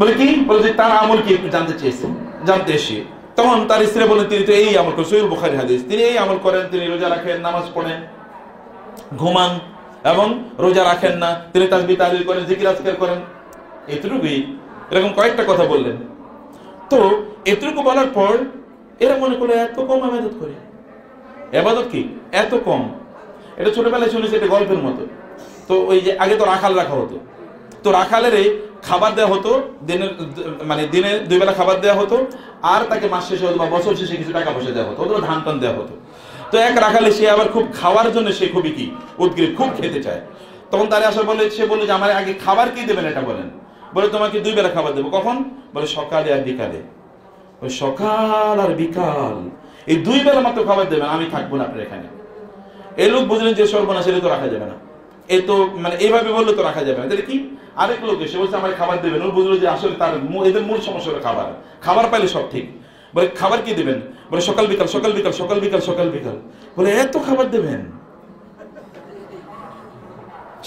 বলে কি, বলে যে তার আমল কি একটু জানতে চেয়েছেন, জানতে এসে তখন তার স্ত্রী বলেন তিনি তো এই আমল করেন, সহিহ বুখারী হাদিস, তিনি এই আমল করেন, তিনি রোজা রাখেন, নামাজ পড়েন, ঘুমান এবং রোজা রাখেন না, তিনি তাসবিহ তাহলিল করেন, জিকির আজকার করেন, এতটুকুই। এরকম কয়েকটা কথা বললেন। তো এতটুকু বলার পর এরা মনে করে এত কম ইবাদত করে, ইবাদত কি এত কম, এটা ছোটবেলায় শুনেছি এটা গল্পের মতো। তো ওই যে আগে তো রাখাল রাখা হতো, তো রাখালের খাবার দেওয়া হতো, দিনে 2 বেলা খাবার দেওয়া হতো, আর তাকে মাস শেষে হতো বা বছর শেষে কিছু টাকা পয়সা দেওয়া হতো, ওদের ধান টান দেওয়া হতো। তো এক রাখালে সে আবার খুব খাওয়ার জন্য সে খুবই কি উদ্গ্রীব, খুব খেতে চায়। তখন তারে আসা বলে, সে বললো যে আমার আগে খাবার কি দেবেন এটা বলেন। বলে তোমাকে 2 বেলা খাবার দেবো, কখন? বলে সকালে আর বিকালে। ওই সকাল আর বিকাল এই 2 বেলা মাত্র খাবার দেবেন, আমি থাকবো না আপনার এখানে। এই লোক বুঝলেন যে সর্বনাশ, এলে তো রাখা যাবে না, এই তো মানে এইভাবে বললে তো রাখা যাবে না। তাহলে কি, আরেক লোক এসে বলছে আমার খাবার দেবেন, ও বুঝলো যে আসলে তার এদের মূল সমস্যা হলো খাবার, খাবার পাইলে সব ঠিক। বলে খাবার কি দেবেন? বলে সকাল বিকাল, সকাল বিকাল, সকাল বিকাল, সকাল বিকাল। বলে এত খাবার দেবেন,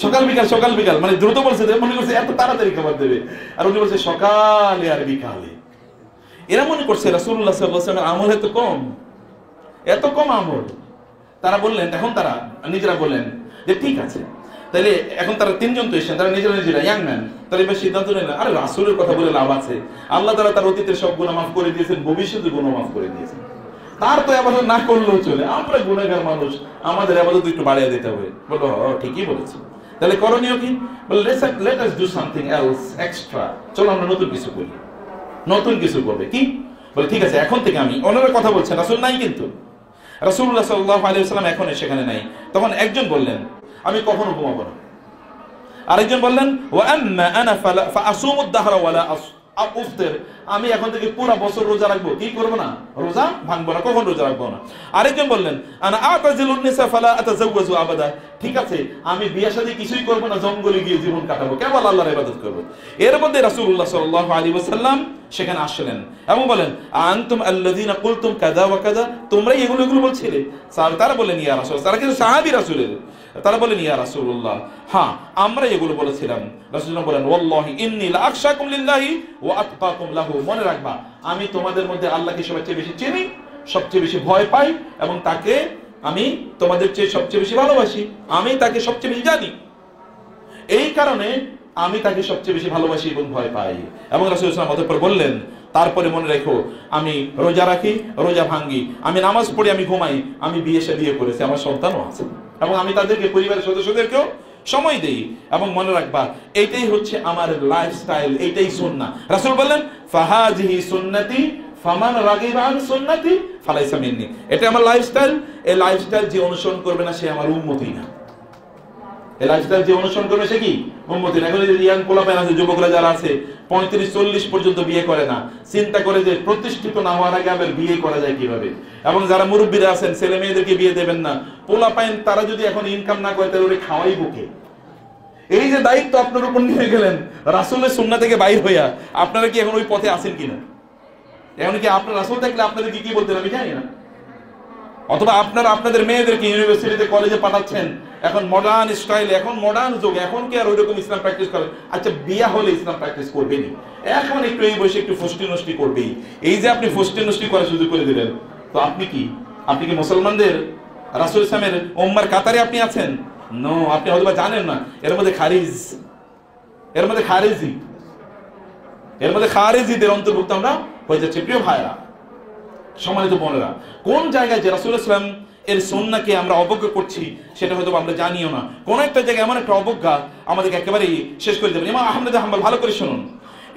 সকাল বিকাল, সকাল বিকাল, মানে দ্রুত বলছে, মনে করছে এত তাড়াতাড়ি খাবার দেবে, আর উনি বলছে সকালে আর বিকালে। এরা মনে করছে রাসূলুল্লাহ সাল্লাল্লাহু আলাইহি ওয়াসাল্লামের আমল এত কম, এত কম আমল। তারা বললেন, এখন তারা নিজেরা বললেন যে ঠিক আছে, তাহলে এখন তারা 3 জন তো এসেছেন, তারা নিজেরা ইয়াং ম্যান, তারা এবার সিদ্ধান্ত নিলেন আরে রাসূলের কথা বলে লাভ আছে, আল্লাহ তাআলা তার অতীতের সব গুনাহ মাফ করে দিয়েছেন, ভবিষ্যতে গুনাহ মাফ করে দিয়েছেন, তার তো ইবাদত না করলেও চলে, আমরা গুনাহগার মানুষ, আমাদের ইবাদত একটু বাড়িয়ে দিতে হবে। বলল ঠিকই বলেছে, তাহলে করণীয় কি? বলে let us do something else extra, চলো আমরা নতুন কিছু করি, নতুন কিছু করবে। কি? বলে ঠিক আছে, এখন থেকে আমি, ওনারা কথা বলছেন, রাসূল নাই কিন্তু, রাসূলুল্লাহ সাল্লাল্লাহু আলাইহি ওয়াসাল্লাম এখন সেখানে নাই। তখন একজন বললেন আমি কখনো ঘুমাবো না, আরেকজন বললেন ওয়া আম্মা আনা ফাআসুমুদ দাহরা ওয়ালা আফতির, আমি এখন থেকে পুরো বছর রোজা রাখবো, কি করব না, রোজা ভাঙবো না, কখন রোজা রাখবো না। আরেকজন বললেন আনা আতাজিলুন নিসা ফালা আতাজাওয়াজু আবাদা, ঠিক আছে আমি বিয়ে শাদী কিছুই করব না, জঙ্গলে গিয়ে জীবন কাটাবো, কেবল আল্লাহর ইবাদত করব। এর মধ্যে রাসূলুল্লাহ সাল্লাল্লাহু আলাইহি ওয়াসাল্লাম সেখানে আসলেন এবং বলেন আনতুম আল্লাযিনা কুলতুম কাযা ওয়া কাযা, তোমরাই এগুলো বলছিলে। তারা বলেন ইয়া রাসূল, তারা কিন্তু সাহাবী রাসূলের, তারা বলেন ইয়া রাসূলুল্লাহ হ্যাঁ আমরা এগুলো বলেছিলাম। রাসূলুল্লাহ বলেন ওয়াল্লাহি ইন্নী লা আখশাকুম লিল্লাহি ওয়া আতকাকুম লাহু, মনে রাখবা আমি তোমাদের মধ্যে আল্লাহকে সবচেয়ে বেশি চিনি, সবচেয়ে বেশি ভয় পাই এবং তাকে আমি তোমাদের চেয়ে সবচেয়ে বেশি ভালোবাসি, আমি তাকে সবচেয়ে বেশি জানি। এই কারণে আমি তাকে সবচেয়ে বেশি ভালোবাসি এবং ভয় পাই। এবং রাসূল সাল্লাল্লাহু আলাইহি ওয়াসাল্লাম বললেন, তারপরে মনে রেখো আমি রোজা রাখি, রোজা ভাঙ্গি, আমি নামাজ পড়ি, আমি ঘুমাই, আমি বিয়ে করেছি, আমার সন্তানও আছে, এবং আমি তাদেরকে পরিবারের সদস্যদেরকেও সময় দেই। এবং মনে রাখবা এইটাই হচ্ছে আমার লাইফস্টাইল, এইটাই সুন্নাহ। রাসূল বললেন ফাহাজিহি সুন্নতি ফামান রাগিবা আন সুন্নতি ফালাইসা মিন্নি। এটা আমার লাইফস্টাইল, এই লাইফস্টাইল যে অনুসরণ করবে না সে আমার উম্মতি না। এই লাইফস্টাইল যে অনুসরণ করবে সে কি উম্মতি না। এখন ইয়াং পোলাপেন আছে, যুবকরা যারা আছে 35-40 পর্যন্ত বিয়ে করে না, চিন্তা করে যে প্রতিষ্ঠিত না হওয়ার আগে আবার বিয়ে করা যায় কিভাবে। এবং যারা মুরব্বীরা আছেন ছেলে মেয়েদেরকে বিয়ে দেবেন না, পোলাপাইন তারা যদি এখন ইনকাম না করে তাহলে ওরে খাওয়াই বুকে। এই যে দায়িত্ব আপনার উপর নিয়ে গেলেন রাসূলের সুন্নাহ থেকে বাইর হইয়া, আপনারা কি এখন ওই পথে আছেন কিনা? এখন কি আপনার রাসূল থাকলে আপনাদেরকে কি বলতেন আমি জানি না। অথবা আপনারা আপনাদের মেয়েদেরকে ইউনিভার্সিটিতে কলেজে পাঠাচ্ছেন এখন মডার্ন স্টাইলে, এখন মডার্ন যুগ, এখন কি আর ওইরকম ইসলাম প্র্যাকটিস করে? আচ্ছা বিয়া হলে ইসলাম প্র্যাকটিস করবেনি, এখন একটু এই বয়সে একটু ফষ্টি নষ্টি করবেই। এই যে আপনি ফষ্টি নষ্টি করার সুযোগ করে দিলেন, তো আপনি কি মুসলমানদের রাসূল ইসলামের উম্মার কাতারে আপনি আছেন? নো, আপনি হয়তো জানেন না এর মধ্যে খারিজিদের অন্তর্ভুক্ত আমরা হয়ে যাচ্ছে। প্রিয় ভাইরা, সম্মানিত বোনেরা, কোন জায়গায় যে রাসূল ইসলাম এর সুন্নাহকে আমরা অবজ্ঞা করছি সেটা হয়তো আমরা জানিও না। কোন একটা জায়গায় এমন একটা অবজ্ঞা আমাদেরকে একেবারেই শেষ করে দেবে। ইমাম আহমদ ইবনে হাম্বল, ভালো করে শুনুন,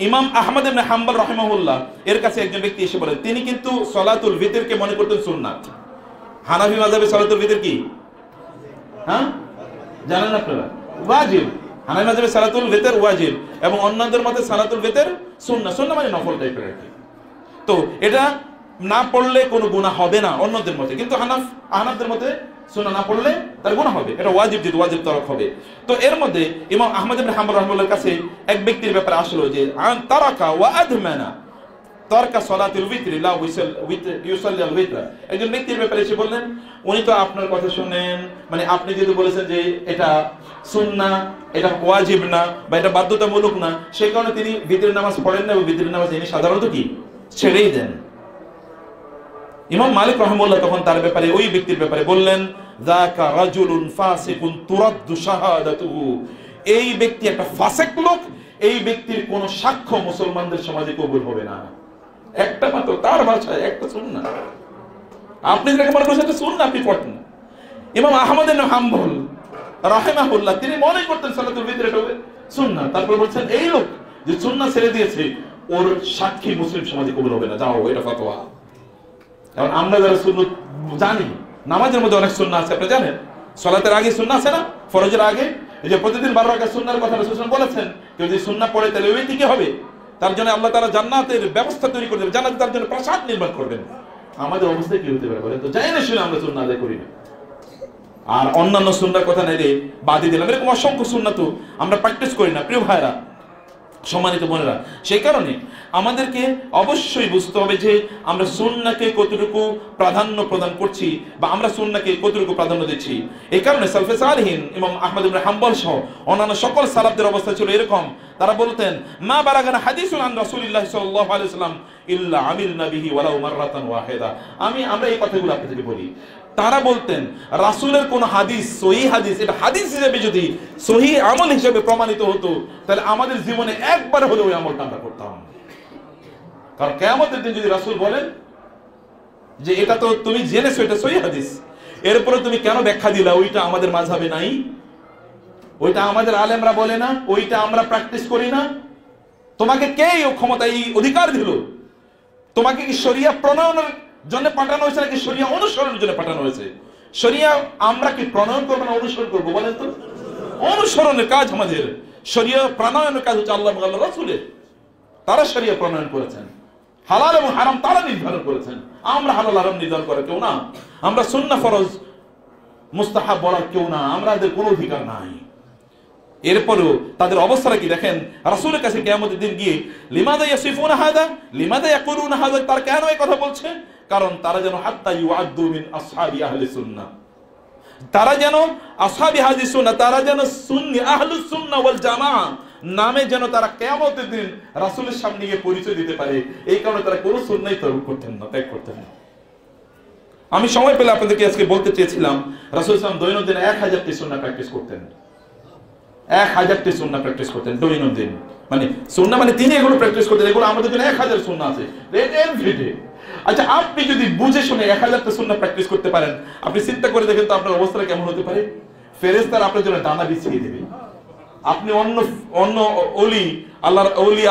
ইমাম আহমদ ইবনে হাম্বল রাহিমাহুল্লাহ এর কাছে একজন ব্যক্তি এসে বলেন তিনি কিন্তু সালাতুল ভিতরকে মনে করতেন সুন্নাত। হানাফি মাযহাবে সালাতুল ভিতর কি হ্যাঁ জানেন আপনারা? ওয়াজিব। হানাফি মাযহাবে সালাতুল ভিতর ওয়াজিব এবং অন্যদের মতে সালাতুল ভিতর সুন্নাহ। সুন্নাহ মানে নফল টাইপের আর কি। তো এটা না পড়লে কোনো গুনাহ হবে না অন্যদের মতে, কিন্তু আহনাফদের মতে সুন্নাহ না পড়লে তার গুনাহ হবে, এটা ওয়াজিব, যেহেতু ওয়াজিব তরক হবে। তো এর মধ্যে ইমাম আহমদ ইবনে হাম্বল রাহিমাহুল্লাহর কাছে এক ব্যক্তির ব্যাপারে আসলো যে তারাকা ওয়া আদমানা তারকা সালাতুল ভিতর লা ইউসাল্লি আল ভিতর। একজন ব্যক্তির ব্যাপারে এসে বললেন উনি তো আপনার কথা শুনেন, মানে আপনি যেহেতু বলেছেন যে এটা সুন্নাহ, এটা ওয়াজিব না বা এটা বাধ্যতামূলক না, সেই কারণে তিনি ভিতরের নামাজ পড়েন না এবং ভিতরের নামাজ তিনি সাধারণত কি ছেড়েই দেন। ইমাম মালিক রাহিমাহুল্লাহ তখন তার ব্যাপারে, ওই ব্যক্তির ব্যাপারে বললেন যাকা রাজুলুন ফাসিকুন তুরাদ্দু শাহাদাতুহু। এই ব্যক্তি একটা ফাসিক লোক, এই ব্যক্তির কোন সাক্ষ্য মুসলমানদের সমাজে কবুল হবে না। একটা মাত্র তার ভাষায় একটা সুন্নাহ, আপনি যেটাকে মনে করছেন এটা সুন্নাহ আপনি পড়েন না। ইমাম আহমদ ইবনে হাম্বল রাহিমাহুল্লাহ তিনি মনে করতেন সালাতুল ভিতর এটা সুন্নাহ, তারপর বলছেন এই লোক যে সুন্নাহ ছেড়ে দিয়েছে ওর সাক্ষী মুসলিম সমাজে কবুল হবে না, যাও এটা ফতোয়া। এখন আমরা যারা সুন্নাহ জানি, নামাজের মধ্যে অনেক সুন্নাহ আছে, আপনি জানেন সালাতের আগে সুন্নাহ আছে না, ফরজের আগে, এই যে প্রতিদিন 12 রাকাত সুন্নাহর কথা রাসূল সাল্লাল্লাহু আলাইহি ওয়াসাল্লাম বলেছেন, কেউ যদি সুন্নাহ পড়ে তাহলে ওই দিকে হবে, তার জন্য আল্লাহ তাআলা জান্নাতের ব্যবস্থা তৈরি করে দেবেন, জান্নাতে তার জন্য প্রাসাদ নির্মাণ করবেন। আমাদের অবস্থা কি হতে পারে বলেন তো? জানি না শুনে আমরা সুন্নাহ আদায় করি না, আর অন্যান্য সুন্নাহর কথা নেই বাদই দিলাম। এরকম অসংখ্য সুন্নাহ তো আমরা প্র্যাকটিস করি না। প্রিয় ভাইরা, সম্মানিত বোনেরা, সেই কারণে আমাদেরকে অবশ্যই বুঝতে হবে যে আমরা সুন্নাহকে কতটুকু প্রাধান্য প্রদান করছি বা আমরা সুন্নাহকে কতটুকু প্রাধান্য দিচ্ছি। এই কারণে সালফে সালিহিন ইমাম আহমদ ইবনে হাম্বল সহ অন্যান্য সকল সালাফদের অবস্থা ছিল এরকম, তারা বলতেন মা বারাগানা হাদিসুন আন রাসূলিল্লাহ সাল্লাল্লাহু আলাইহি ওয়াসাল্লাম ইল্লা আমিলনা বিহি ওয়ালাউ মাররাতান ওয়াহিদা। আমরা এই কথাগুলো আপনাদেরকে বলি। তারা বলতেন রাসূলের কোন হাদিস, সহিহ হাদিস, এটা হাদিস হিসেবে যদি সহিহ আমল হিসেবে প্রমাণিত হতো তাহলে আমাদের জীবনে একবার হলেও ওই আমলটা আমরা করতাম। কারণ কিয়ামতের দিন যদি রাসূল বলেন যে এটা তো তুমি জেনেছো এটা সহিহ হাদিস, এরপরে তুমি কেন ব্যাখ্যা দিলা ওইটা আমাদের মাযহাবে নাই, ওইটা আমাদের আলেমরা বলে না, ওইটা আমরা প্র্যাকটিস করি না, তোমাকে কে এই ক্ষমতা, এই অধিকার দিল? তোমাকে কি শরিয়া প্রণয়নের জন্য পাঠানো হয়েছে নাকি শরিয়া অনুসরণের জন্য পাঠানো হয়েছে? শরিয়া আমরা কি প্রণয়ন করবো না অনুসরণ করবো বলেন তো? অনুসরণের কাজ আমাদের, শরিয়া প্রণয়নের কাজ হচ্ছে আল্লাহ এবং আল্লাহ রাসূলের। তারা শরিয়া প্রণয়ন করেছেন, হালাল এবং হারাম তারা নির্ধারণ করেছেন, আমরা হালাল হারাম নির্ধারণ করার কেউ না, আমরা সুন্নাহ ফরজ মুস্তাহাব বলার কেউ না, আমাদের কোনো অধিকার নাই। এরপরেও তাদের অবস্থাটা কি দেখেন, রাসূলের কাছে কিয়ামতের দিন গিয়ে লিমাযা ইয়াসিফুনা হাযা লিমাযা ইয়াকুলুনা হাযা, তারা কেন এই কথা বলছে? কারণ তারা যেন হাত্তা ইউআদ্দু মিন আসহাবি আহলি সুন্নাহ, তারা যেন আসহাবি আহলি সুন্নাহ, তারা যেন সুন্নি আহলুস সুন্নাহ ওয়াল জামাআহ নামে যেন তারা কিয়ামতের দিন রাসূলের সামনে গিয়ে পরিচয় দিতে পারে। এই কারণে তারা কোনো সুন্নাহই তরক করতেন না, ত্যাগ করতেন না। আমি সময় পেলে আপনাদেরকে আজকে বলতে চেয়েছিলাম রাসূল সাল্লাল্লাহু আলাইহি ওয়াসাল্লাম দৈনন্দিন 1000টি সুন্নাহ প্র্যাকটিস করতেন। 1000টি সুন্নাহ প্র্যাকটিস করতেন দৈনন্দিন। মানে সুন্নাহ মানে তিনি এগুলো প্র্যাকটিস করতেন, এগুলো আমাদের জন্য 1000 সুন্নাহ আছে এভরিডে। আচ্ছা, আপনি যদি বুঝে শুনে 1000টা সুন্নাহ প্র্যাকটিস করতে পারেন, আপনি চিন্তা করে দেখেন তো আপনার অবস্থাটা কেমন হতে পারে। ফেরেশতারা আপনার জন্য ডানা বিছিয়ে দেবে। আপনি অন্য অন্য ওলি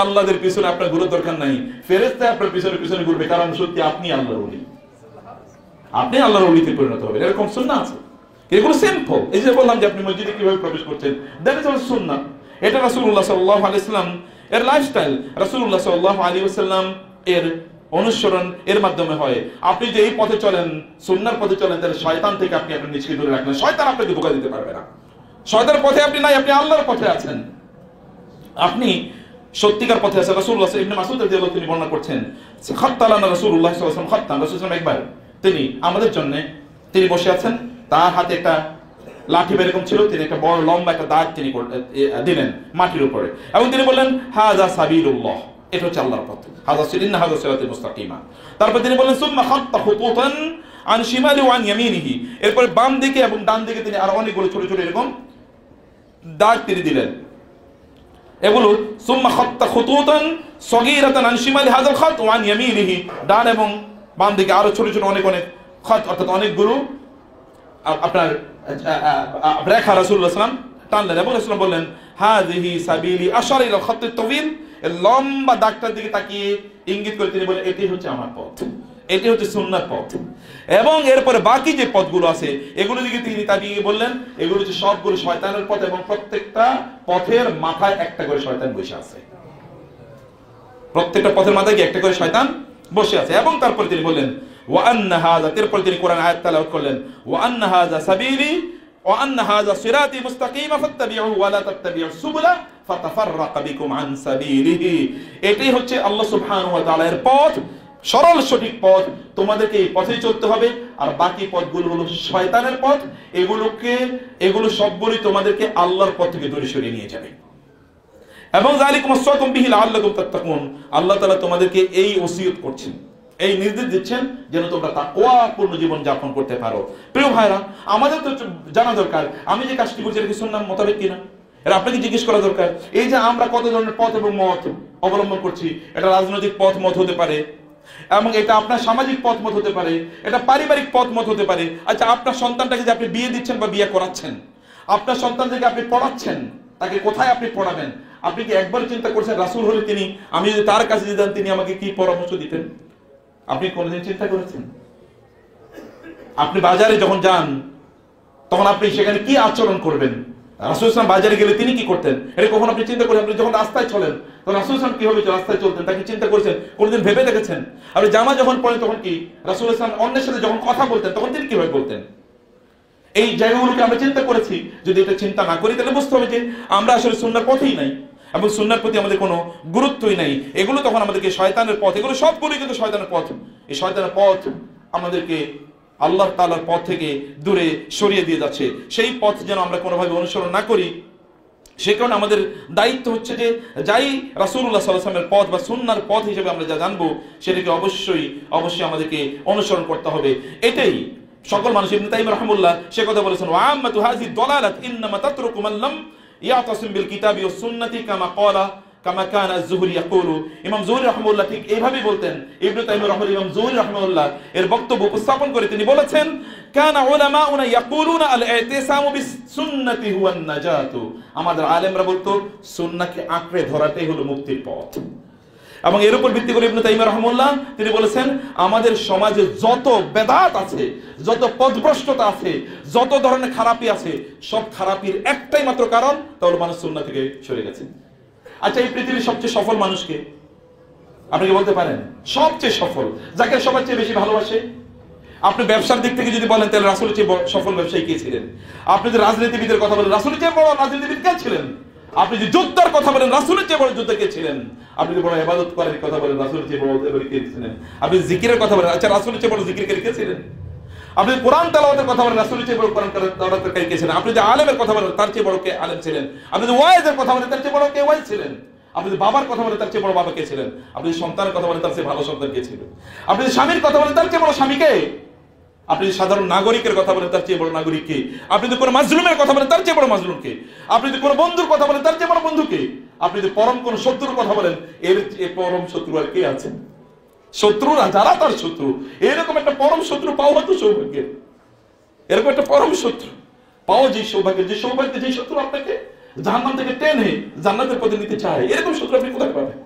আল্লাহদের পিছনে আপনার ঘুরে দরকার নাই, ফেরেশতা আপনার পিছনে পিছনে ঘুরবে, কারণ সত্যি আপনি আল্লাহর ওলি, আপনি আল্লাহর ওলিতে পরিণত হবেন। এরকম সুন্নাহ আছে, এগুলো সিম্পল। এই যে বললাম যে আপনি মসজিদে কিভাবে প্রবেশ করছেন, দ্যাট ইজ অলসো সুন্নাহ। এটা রাসূলুল্লাহ সাল্লাল্লাহু আলাইহি ওয়াসাল্লাম এর লাইফস্টাইল, রাসূলুল্লাহ সাল্লাল্লাহু আলাইহি ওয়াসাল্লাম এর অনুসরণ এর মাধ্যমে হয়। আপনি যে এই পথে চলেন, সুন্নাহর পথে চলেন, তাহলে শয়তান থেকে আপনি আপনার নিজেকে দূরে রাখলেন। শয়তান আপনাকে ধোঁকা দিতে পারবে না। শয়তানের পথে আপনি নাই, আপনি আল্লাহর পথে আছেন, আপনি সত্যিকার পথে আছেন। রাসূলুল্লাহ ইবনে মাসউদ রাদিয়াল্লাহু আনহু তিনি বর্ণনা করছেন, খাত্তালানা রাসূলুল্লাহ সাল্লাল্লাহু আলাইহি ওয়াসাল্লাম খাত্তান, রাসূল সাল্লাল্লাহু আলাইহি ওয়াসাল্লাম একবার তিনি আমাদের জন্য তিনি বসে আছেন, তার হাতে একটা লাঠি এরকম ছিল, তিনি একটা বড় লম্বা একটা দাগ তিনি দিলেন মাটির উপরে, এবং তিনি বললেন হাযা সাবিলুল্লাহ, এটা হচ্ছে আল্লাহর পথ, হাযা সিরাতুন হাযা সিরাতুল মুস্তাকিমা। তারপর তিনি বললেন সুম্মা খাত্তা খুতুতান আন শিমালি ওয়া আন ইয়ামিনিহি, এরপর বাম দিকে এবং ডান দিকে তিনি আরো অনেকগুলো ছোট ছোট এরকম দাগ তিনি দিলেন। এগুলো সুম্মা খাত্তা খুতুতান সগীরাতান আন শিমালি হাযাল খাত ওয়া আন ইয়ামিনিহি, ডান এবং বাম দিকে আরো ছোট ছোট অনেক অনেক খাত, অর্থাৎ অনেকগুলো আপনার রেখা রাসূলুল্লাহ সাল্লাল্লাহু আলাইহি ওয়াসাল্লাম টানলেন, এবং রাসূল বললেন হাযিহি সাবিলি, আশারা ইলা খাত্তি তাওয়িল, লম্বা দাগটার দিকে তাকিয়ে ইঙ্গিত করে তিনি বলেন এটি হচ্ছে আমার পথ, এটি হচ্ছে সুন্নাহর পথ। এবং এরপরে বাকি যে পথগুলো আছে এগুলো দিকে তিনি তাকিয়ে বললেন এগুলো হচ্ছে সবগুলো শয়তানের পথ, এবং প্রত্যেকটা পথের মাথায় একটা করে শয়তান বসে আছে, প্রত্যেকটা পথের মাথায় একটা করে শয়তান বসে আছে। এবং তারপরে তিনি বললেন ওয়া আন্না হাযা, এরপর তিনি কোরআন আয়াত তেলাওয়াত করলেন, ওয়া আন্না হাযা সাবিলি ওয়া আন্না হাযা সিরাতি মুস্তাকিমা ফাত্তাবিউহু ওয়া লা তাত্তাবিউস সুবুলা ফাতাফাররাকা বিকুম আন সাবিলিহি, এটাই হচ্ছে আল্লাহ সুবহানাহু ওয়া তাআলার পথ, সরল সঠিক পথ, তোমাদেরকে এই পথেই চলতে হবে। আর বাকি পথগুলো হলো শয়তানের পথ, এগুলো সবগুলোই তোমাদেরকে আল্লাহর পথ থেকে দূরে সরিয়ে নিয়ে যাবে। এবং যালিকুম ওয়াসাকুম বিহি লাআল্লাকুম তাত্তাকুন, আল্লাহ তাআলা তোমাদেরকে এই ওসিয়ত করছেন, এই নির্দেশ দিচ্ছেন যেন তোমরা তাকওয়াপূর্ণ জীবন যাপন করতে পারো। প্রিয় ভাইরা, আমাদের তো জানা দরকার আমি যে কাজটি করছি এটা কি সুন্নাহ মোতাবেক কিনা, এটা আপনাকে জিজ্ঞেস করা দরকার। এই যে আমরা কত ধরনের পথ এবং মত অবলম্বন করছি, এটা রাজনৈতিক পথ মত হতে পারে, এবং এটা আপনার সামাজিক পথ মত হতে পারে, এটা পারিবারিক পথ মত হতে পারে। আচ্ছা, আপনার সন্তানটাকে যে আপনি বিয়ে দিচ্ছেন বা বিয়ে করাচ্ছেন, আপনার সন্তানটাকে আপনি পড়াচ্ছেন, তাকে কোথায় আপনি পড়াবেন, আপনি কি একবার চিন্তা করছেন রাসূল হলে তিনি, আমি যদি তার কাছে যেতাম তিনি আমাকে কি পরামর্শ দিতেন? আপনি কোনদিন চিন্তা করেছেন? আপনি বাজারে যখন যান তখন আপনি সেখানে কি আচরণ করবেন? রাসূল সাল্লাল্লাহু বাজারে গেলে তিনি কি করতেন, এটা কখন আপনি চিন্তা করেন? আপনি যখন রাস্তায় চলেন তখন রাসূল সাল্লাল্লাহু কিভাবে রাস্তায় চলতেন তাকে চিন্তা করেছেন? কোনদিন ভেবে দেখেছেন? আপনি জামা যখন পরেন তখন কি রাসূল সাল্লাল্লাহু অন্যের সাথে যখন কথা বলতেন তখন তিনি কিভাবে বলতেন? এই জায়গাগুলোকে আমরা চিন্তা করেছি? যদি এটা চিন্তা না করি তাহলে বুঝতে হবে যে আমরা আসলে সুন্নাহর পথেই নাই, এবং সুন্নাহর প্রতি আমাদের কোনো গুরুত্বই নাই। এগুলো তখন আমাদেরকে শয়তানের পথ, এগুলো সবগুলোই কিন্তু শয়তানের পথ। এই শয়তানের পথ আমাদেরকে আল্লাহ তাআলার পথ থেকে দূরে সরিয়ে দিয়ে যাচ্ছে। সেই পথ যেন আমরা কোনোভাবে অনুসরণ না করি, সে কারণে আমাদের দায়িত্ব হচ্ছে যে যাই রাসূলুল্লাহ সাল্লাল্লাহু আলাইহি ওয়াসাল্লামের পথ বা সুন্নাহর পথ হিসেবে আমরা যা জানবো সেটাকে অবশ্যই আমাদেরকে অনুসরণ করতে হবে। এটাই সকল মানুষ, ইবনে তাইমিয়া রাহিমাহুল্লাহ সে কথা বলেছেন, ওয়া আম্মাতু হাযিহি দালালাত ইন্নামা তাতরুকু মান লাম ইয়াতাসিম বিল কিতাবি ওয়াস সুন্নতি কামা কানা আয-যুহরি ইয়াকুলু। ইমাম যুহরি রাহিমাহুল্লাহ ঠিক এইভাবেই বলতেন। ইবনে তাইমিয়া রাহিমাহুল্লাহ ইমাম যুহরি রাহিমাহুল্লাহ এর বক্তব্য উপস্থাপন করে তিনি বলেছেন, কানা উলামাউনা ইয়াকুলুনা আল-ইতিসামু বিস সুন্নতি হুয়ান নাজাতু, আমাদের আলেমরা বলতো সুন্নাহকে আঁকড়ে ধরাটাই হলো মুক্তির পথ। এবং এর উপর ভিত্তি করে ইবনে তাইমিয়া রাহিমাহুল্লাহ তিনি বলেছেন, আমাদের সমাজে যত বেদাত আছে, যত পথভ্রষ্টতা আছে, যত ধরনের খারাপি আছে, সব খারাপির একটাই মাত্র কারণ, তা হলো মানুষ সুন্নাহ থেকে সরে গেছে। আচ্ছা, এই পৃথিবীর সবচেয়ে সফল মানুষকে আপনি কি বলতে পারেন? সবচেয়ে সফল, যাকে সবার চেয়ে বেশি ভালোবাসে। আপনি ব্যবসার দিক থেকে যদি বলেন তাহলে রাসূলের চেয়ে সফল ব্যবসায়ী কে ছিলেন? আপনি যদি রাজনীতিবিদের কথা বলেন রাসূলের চেয়ে বড় রাজনীতিবিদ কে ছিলেন? আপনি যদি যোদ্ধার কথা বলেন রাসূলের চেয়ে বড় যোদ্ধা কে ছিলেন? আপনি যদি বড় ইবাদত করার কথা বলেন রাসূলের চেয়ে বড় ইবাদতকারী কে ছিলেন? আপনি জিকিরের কথা বলেন, আচ্ছা রাসূলের চেয়ে বড় জিকিরকারী কে ছিলেন? আপনি কোরআন তেলাওয়াতের কথা বলেন রাসূলের চেয়ে বড় কোরআন তেলাওয়াতকারী কে ছিলেন? আপনি যদি আলেমের কথা বলেন তার চেয়ে বড় কে আলেম ছিলেন? আপনি যদি ওয়াইজের কথা বলেন তার চেয়ে বড় কে ওয়াইজ ছিলেন? আপনি যদি বাবার কথা বলেন তার চেয়ে বড় বাবা কে ছিলেন? আপনি যদি সন্তানের কথা বলেন তার চেয়ে ভালো সন্তান কে ছিল? আপনি যদি স্বামীর কথা বলেন তার চেয়ে বড় স্বামী কে? আপনি যদি সাধারণ নাগরিকের কথা বলেন তার চেয়ে বড় নাগরিক কে? আপনি যদি কোনো মাজলুমের কথা বলেন তার চেয়ে বড় মাজলুম কে? আপনি যদি কোনো বন্ধুর কথা বলেন তার চেয়ে বড় বন্ধু কে? আপনি যদি পরম কোন শত্রুর কথা বলেন এর পরম শত্রু আর কে আছে? শত্রুরা যারা তার শত্রু, এরকম একটা পরম শত্রু পাওয়া তো সৌভাগ্যের। এরকম একটা পরম শত্রু পাওয়া যে সৌভাগ্যের, যে সৌভাগ্য, যে শত্রু আপনাকে জাহান্নাম থেকে টেনে জান্নাতের পথে নিতে চায়, এরকম শত্রু আপনি কোথায় পাবেন?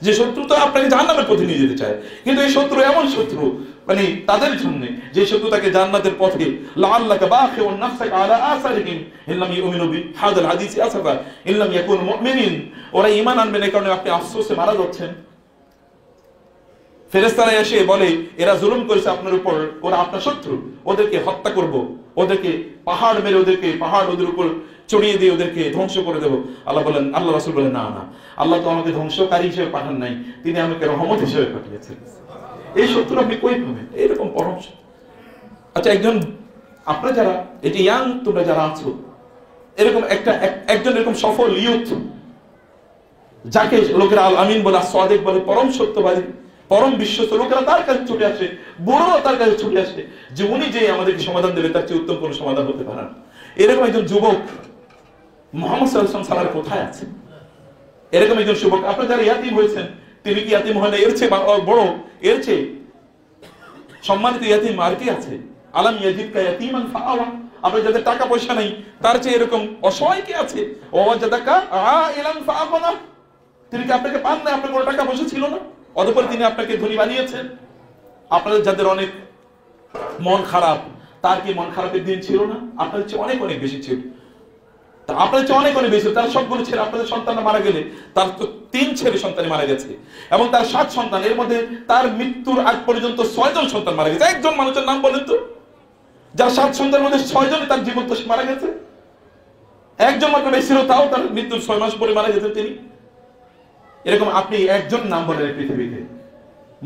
যে শত্রু তো আপনাকে জাহান্নামের পথে নিয়ে যেতে চায়, কিন্তু এই শত্রু এমন শত্রু মানে তাদের জন্য যে শত্রু তাকে জান্নাতের পথে লাআল্লাকা বাখিউন নাফসাকা আলা আসারিহিম ইল্লাম ইউমিনু বিহাদাল হাদিসি আসাফা ইল্লাম ইয়াকুনু মুমিনিন, ওরা ঈমান আনবে না কারণে আপনি আফসোসে মারা যাচ্ছেন। ফেরেশতারা এসে বলে এরা জুলুম করেছে আপনার উপর, ওরা আপনার শত্রু, ওদেরকে হত্যা করব, ওদেরকে পাহাড় মেরে ওদেরকে পাহাড় ওদের উপর চড়িয়ে দিয়ে ওদেরকে ধ্বংস করে দেব। আল্লাহ বলেন, আল্লাহ রাসূল বলেন না না, আল্লাহ তো আমাকে ধ্বংসকারী হিসেবে পাঠান নাই, তিনি আমাকে রহমত হিসেবে পাঠিয়েছেন। এই শত্রু আপনি কই পাবেন? এরকম পরম শত্রু। আচ্ছা, একজন আপনারা যারা এই যে ইয়াং তোমরা যারা আছো, এরকম একজন এরকম সফল ইয়ুথ যাকে লোকেরা আল আমিন বলে, সাদিক বলে, পরম সত্যবাদী, পরম বিশ্বস্ত, লোকেরা তার কাছে ছুটে আসে, বড়রা তার কাছে ছুটে আসে যে উনি যে আমাদেরকে সমাধান দেবে তার চেয়ে উত্তম কোনো সমাধান হতে পারে না। এরকম একজন যুবক মুহাম্মদ সাল্লাল্লাহু আলাইহি ওয়াসাল্লাম কোথায় আছে? এরকম একজন যুবক, আপনারা যারা ইয়াতিম হয়েছেন, তিনি কি ইয়াতিম হয় না? এর চেয়ে বড়, এর চেয়ে সম্মানিত ইয়াতিম আর কি আছে? আলাম ইয়াজিদকা ইয়াতিমান ফাআওয়া, আপনার যাদের টাকা পয়সা নাই তার চেয়ে এরকম অসহায় কি আছে? ওয়াজাদাকা আইলান ফাআগনা, তিনি কি আপনাকে পান না? আপনার কোনো টাকা পয়সা ছিল না, অতঃপর তিনি আপনাকে ধনী বানিয়েছেন। আপনাদের যাদের অনেক মন খারাপ, তার কি মন খারাপের দিন ছিল না? আপনাদের চেয়ে অনেক অনেক বেশি ছিল। আপনাদের চেয়ে অনেক অনেক বেশি। তার সবগুলো ছেলে, আপনাদের সন্তান মারা গেলে তার তো 3 ছেলে সন্তান মারা গেছে, এবং তার 7 সন্তান, এর মধ্যে তার মৃত্যুর আগ পর্যন্ত 6 জন সন্তান মারা গেছে। একজন মানুষের নাম বলেন তো যার 7 সন্তানের মধ্যে 6 জন তার জীবন তো মারা গেছে। একজন মাত্র বেশি ছিল, তাও তার মৃত্যুর 6 মাস পরে মারা গেছেন তিনি। এরকম আপনি একজন নাম বলেন পৃথিবীতে,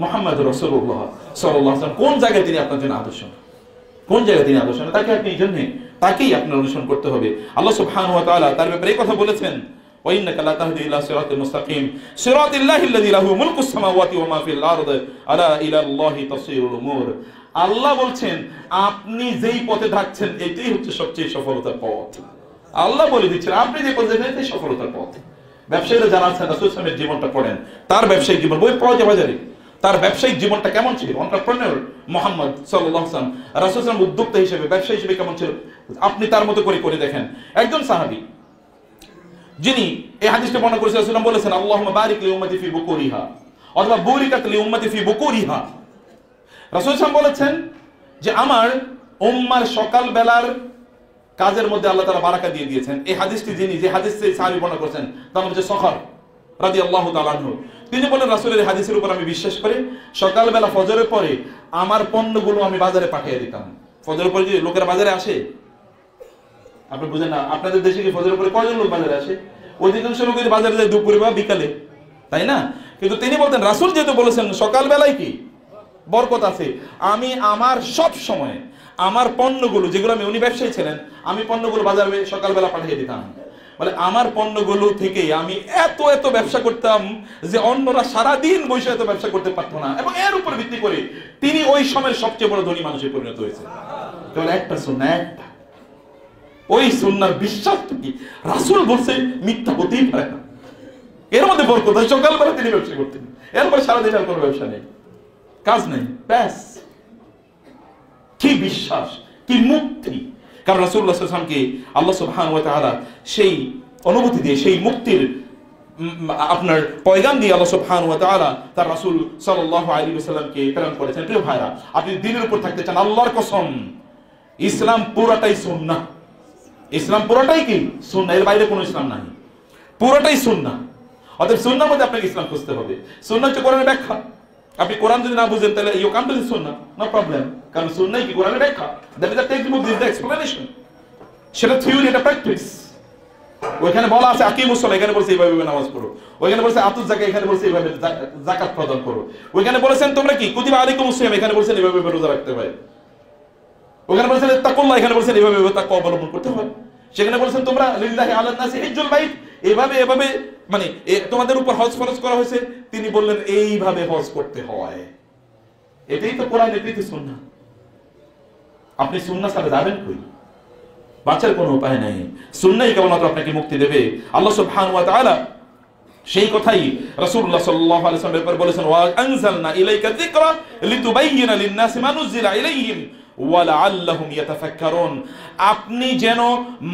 মুহাম্মদ রাসূলুল্লাহ সাল্লাল্লাহু আলাইহি ওয়াসাল্লাম, কোন জায়গায় তিনি আপনার জন্য আদর্শ? কোন জায়গায় তিনি আদর্শ? তাকে আপনি এই জন্য তাকেই আপনার অনুসরণ করতে হবে। আল্লাহ সুবহানাহু ওয়া তাআলা তার ব্যাপারে এই কথা বলেছেন, ওয়া ইন্নাকা লা তাহদি ইলা সিরাতিল মুস্তাকিম সিরাতিল্লাহিল্লাযী লাহু মুলকুস সামাওয়াতি ওয়া মা ফিল আরদি আলা ইলাল্লাহি তাসিরুল উমুর। আল্লাহ বলছেন আপনি যেই পথে থাকছেন এটাই হচ্ছে সবচেয়ে সফলতার পথ। আল্লাহ বলে দিচ্ছেন আপনি যে পথে যাচ্ছেন এটাই সফলতার পথ। ব্যবসায়ীরা যারা আছেন, রাসূল সাল্লাল্লাহু আলাইহি ওয়াসাল্লামের জীবনটা পড়েন, তার ব্যবসায়িক জীবন বই পাওয়া যায় বাজারে। তার ব্যবসায়িক জীবনটা কেমন ছিল? এন্টারপ্রেনার মুহাম্মদ সাল্লাল্লাহু আলাইহি ওয়াসাল্লাম, রাসূল সাল্লাল্লাহু আলাইহি ওয়াসাল্লাম উদ্যোক্তা হিসেবে, ব্যবসায়ী হিসেবে কেমন ছিল আপনি তার মতো করে করে দেখেন। একজন সাহাবী যিনি এই হাদিসটা বর্ণনা করেছেন, রাসূল সাল্লাল্লাহু আলাইহি ওয়াসাল্লাম বলেছেন আল্লাহুম্মা বারিক লি উম্মতি ফি বুকুরিহা, অথবা বুরিকাত লি উম্মতি ফি বুকুরিহা। রাসূল সাল্লাল্লাহু আলাইহি ওয়াসাল্লাম বলেছেন যে আমার উম্মার সকাল বেলার কাজের মধ্যে আল্লাহ তাআলা বারাকা দিয়ে দিয়েছেন। এই হাদিসটি যিনি, যে হাদিস থেকে সাহাবী বর্ণনা করেছেন তার নাম হচ্ছে সখর রাদিয়াল্লাহু তাআলা আনহু। তিনি বলেন রাসূলের হাদিসের উপর আমি বিশ্বাস করি, সকালবেলা ফজরের পরে আমার পণ্যগুলো আমি বাজারে পাঠিয়ে দিতাম। ফজরের পরে যে লোকেরা বাজারে আসে, আপনি বুঝেন না, আপনাদের দেশে কি ফজরের পরে কয়জন লোক বাজারে আসে? অধিকাংশ লোক বাজারে যায় দুপুরে বা বিকালে, তাই না? কিন্তু তিনি বলতেন, রাসূল যেহেতু বলেছেন সকালবেলায় কি বরকত আছে, আমি আমার সব সময় আমার পণ্যগুলো, যেগুলো আমি, উনি ব্যবসায়ী ছিলেন, আমি পণ্যগুলো বাজারে সকালবেলা পাঠিয়ে দিতাম। বলে আমার পণ্যগুলো থেকে আমি এত এত ব্যবসা করতাম যে অন্যরা সারাদিন বসে এত ব্যবসা করতে পারতো না, এবং এর উপর ভিত্তি করে তিনি ওই সময়ের সবচেয়ে বড় ধনী মানুষে পরিণত হয়েছে। একটা সুন্নাহ, একটা ওই সুন্নাহর বিশ্বাস কি রাসূল বলছে মিথ্যা হতেই পারে না। এর মধ্যে বরকত, সকালবেলা তিনি ব্যবসা করতেন, এরপর সারাদিন আর কোনো ব্যবসা নেই, কাজ নেই, ব্যাস। কি বিশ্বাস, কি মুক্তি! কারণ রাসূলুল্লাহ সাল্লাল্লাহু আলাইহি ওয়াসাল্লামকে আল্লাহ সুবহানাহু ওয়া তাআলা সেই অনুভূতি দিয়ে, সেই মুক্তির আপনার পয়গাম দিয়ে আল্লাহ সুবহানাহু ওয়া তাআলা তার রাসূল সাল্লাল্লাহু আলাইহি ওয়াসাল্লামকে প্রেরণ করেছেন। প্রিয় ভাইরা, আপনি দ্বীনের উপর থাকতে চান, আল্লাহর কসম ইসলাম পুরোটাই সুন্নাহ। ইসলাম পুরোটাই কি সুন্নাহ, এর বাইরে কোনো ইসলাম নাই, পুরোটাই সুন্নাহ। অতএব সুন্নাহর মধ্যে আপনাকে ইসলাম খুঁজতে হবে। সুন্নাহ হচ্ছে কোরআনের ব্যাখ্যা। আপনি কোরআন যদি না বুঝেন তাহলে you come to the Sunnah, no problem, কারণ সুন্নাহ কি কোরআনের ব্যাখ্যা, that is the text book, this is the explanation. সেটা থিওরি, এটা প্র্যাকটিস। ওইখানে বলা আছে আকিমুস সালাহ, এখানে বলছে এইভাবে নামাজ পড়ো। ওইখানে বলছে আতুজ যাকাত, এখানে বলছে এইভাবে যাকাত প্রদান করো। ওইখানে বলেছেন তোমরা কি কুতিবা আলাইকুমুস সিয়াম, এখানে বলছেন এইভাবে রোজা রাখতে হয়। ওখানে বলছেন তাকুল্লাহ, এখানে বলছেন এইভাবে তাকওয়া অবলম্বন করতে হয়। সেখানে বলছেন তোমরা লিল্লাহি আলান নাসি হিজ্জুল বাইত, এইভাবে এভাবে মানে তোমাদের উপর হজ ফরজ করা হয়েছে, তিনি বললেন এইভাবে হজ করতে হয়। এটাই তো কোরআন, এটাই তো সুন্নাহ। আপনি সুন্নাহ ছাড়া যাবেন কই? বাঁচার কোনো উপায় নাই। সুন্নাহই কেবলমাত্র আপনাকে মুক্তি দেবে। আল্লাহ সুবহানাহু ওয়া তাআলা সেই কথাই রাসূলুল্লাহ সাল্লাল্লাহু আলাইহি ওয়াসাল্লামের ব্যাপারে বলেছেন, ওয়া আনজালনা ইলাইকা যিকরা লিতুবাইয়িনা লিন-নাসি মা নুজিলা ইলাইহিম ওয়া লাআল্লাহুম ইয়াতাফাক্কারুন। আপনি যেন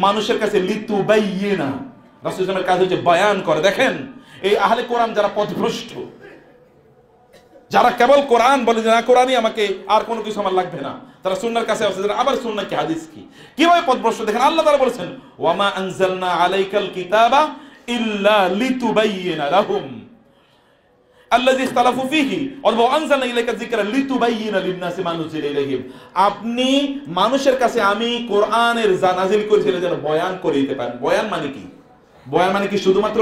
মানুষের কাছে লিতুবাইয়িনা, রাসূল সাল্লাল্লাহু আলাইহি ওয়াসাল্লামের কাজ হচ্ছে বয়ান করে। দেখেন এই আহলে কোরআন যারা পথভ্রষ্ট, যারা কেবল কোরআন বলে যে না কোরআনই আমাকে, আর কোনো কিছু আমার লাগবে না, তারা সুন্নাহর কাছে আসে, আবার সুন্নাহ কি হাদিস কি, কিভাবে পথভ্রষ্ট দেখেন। আল্লাহ তাআলা বলেছেন ওয়া মা আনজালনা আলাইকাল কিতাবা ইল্লা লিতুবাইয়িনা লাহুম আল্লাযী ইখতালাফু ফীহি ওয়া আনজালনা ইলাইকা যিকরা লিতুবাইয়িনা লিন-নাসি মা নুজিলা ইলাইহিম। আপনি মানুষের কাছে আমি কোরআনের যা নাযিল করেছি যেন বয়ান করে দিতে পারেন। বয়ান মানে কি? বয়ান মানে কি শুধুমাত্র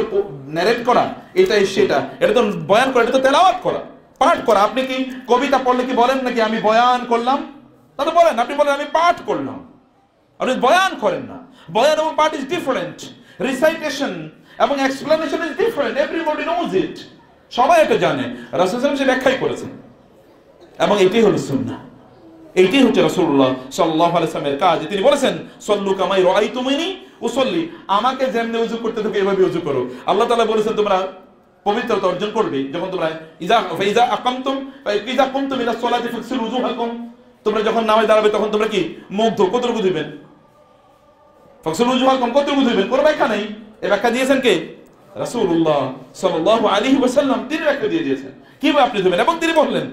ন্যারেট করা, এটাই সেটা? এটা তো বয়ান করা, এটা তো তেলাওয়াত করা, পাঠ করা। আপনি কি কবিতা পড়লে কি বলেন নাকি আমি বয়ান করলাম? তা তো বলেন, আপনি বলেন আমি পাঠ করলাম, আপনি বয়ান করেন না। বয়ান এবং পাঠ ইজ ডিফারেন্ট, রিসাইটেশন এবং explanation is different, everybody knows it, সবাই এটা জানে। রাসূল সাল্লাল্লাহু আলাইহি ওয়াসাল্লাম সে ব্যাখ্যাই করেছেন এবং এটাই হলো সুন্নাহ, এইটাই হচ্ছে রাসূলুল্লাহ সাল্লাল্লাহু আলাইহি ওয়াসাল্লামের কাজ। তিনি বলেছেন সল্লু কামা রাআইতুমুনি উসাল্লি, আমাকে যেমনি ওযু করতে থাকো এভাবে ওযু করো। আল্লাহ তাআলা বলেছেন তোমরা পবিত্রতা অর্জন করবে যখন তোমরা ইজা আকামতুম ইজা কুমতুম ইলা সলাতি ফাগসিলু উজুহাকুম, তোমরা যখন নামাজে দাঁড়াবে তখন তোমরা কি মুখ ধো, কতটুকু ধুবেন? ফাগসিলু উজুহাকুম, কতটুকু ধুবেন? কোনো ব্যাখ্যা নেই। এই ব্যাখ্যা দিয়েছেন কে? রাসূলুল্লাহ সাল্লাল্লাহু আলাইহি ওয়াসাল্লাম, তিনি ব্যাখ্যা দিয়ে দিয়েছেন কিভাবে আপনি ধুবেন। এবং তিনি বললেন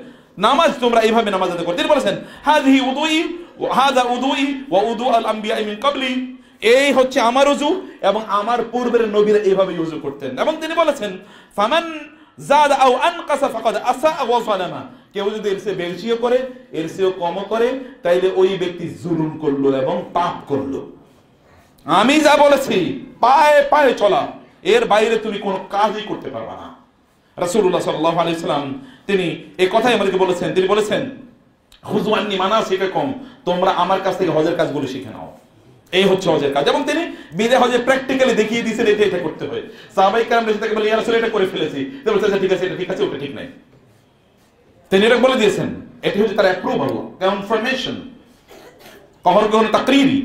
নামাজ তোমরা এইভাবে নামাজ আদায় করো। তিনি বলেছেন হাযিহি উযুই ওয়া হাযা উযুই ওয়া উযু আল আমবিয়া মিন ক্বাবলি, এই হচ্ছে আমার ওযু এবং আমার পূর্বের নবীরা এইভাবে ওযু করতেন। এবং তিনি বলেছেন ফামান যাদা আও আনকাসা ফাকাদ আসা ওয়া যালামা, কেউ যদি এর চেয়ে বেশিও করে এর চেয়েও কমও করে তাইলে ওই ব্যক্তি জুলুম করলো এবং পাপ করলো। আমি যা বলেছি পায়ে পায়ে চলা, এর বাইরে তুমি কোনো কাজই করতে পারবে না। রাসূলুল্লাহ সাল্লাল্লাহু আলাইহি ওয়াসাল্লাম তিনি এই কথাই আমাদেরকে বলেছেন। তিনি বলেছেন খুযু আন্নী মানাসিকাকুম, তোমরা আমার কাছ থেকে হজের কাজগুলো শিখে নাও, এই হচ্ছে হজের কাজ। এবং তিনি বিদে হজে প্র্যাকটিক্যালি দেখিয়ে দিয়েছেন এটা এটা করতে হয়। সাহাবায়ে কেরাম এসে তাকে বলে ইয়া রাসূল এটা করে ফেলেছি, তিনি বলেছেন ঠিক আছে, এটা ঠিক আছে, ওটা ঠিক নাই। তিনি এটা বলে দিয়েছেন, এটি হচ্ছে তার অ্যাপ্রুভাল, কনফার্মেশন, কখনো কখনো তাকরীরি।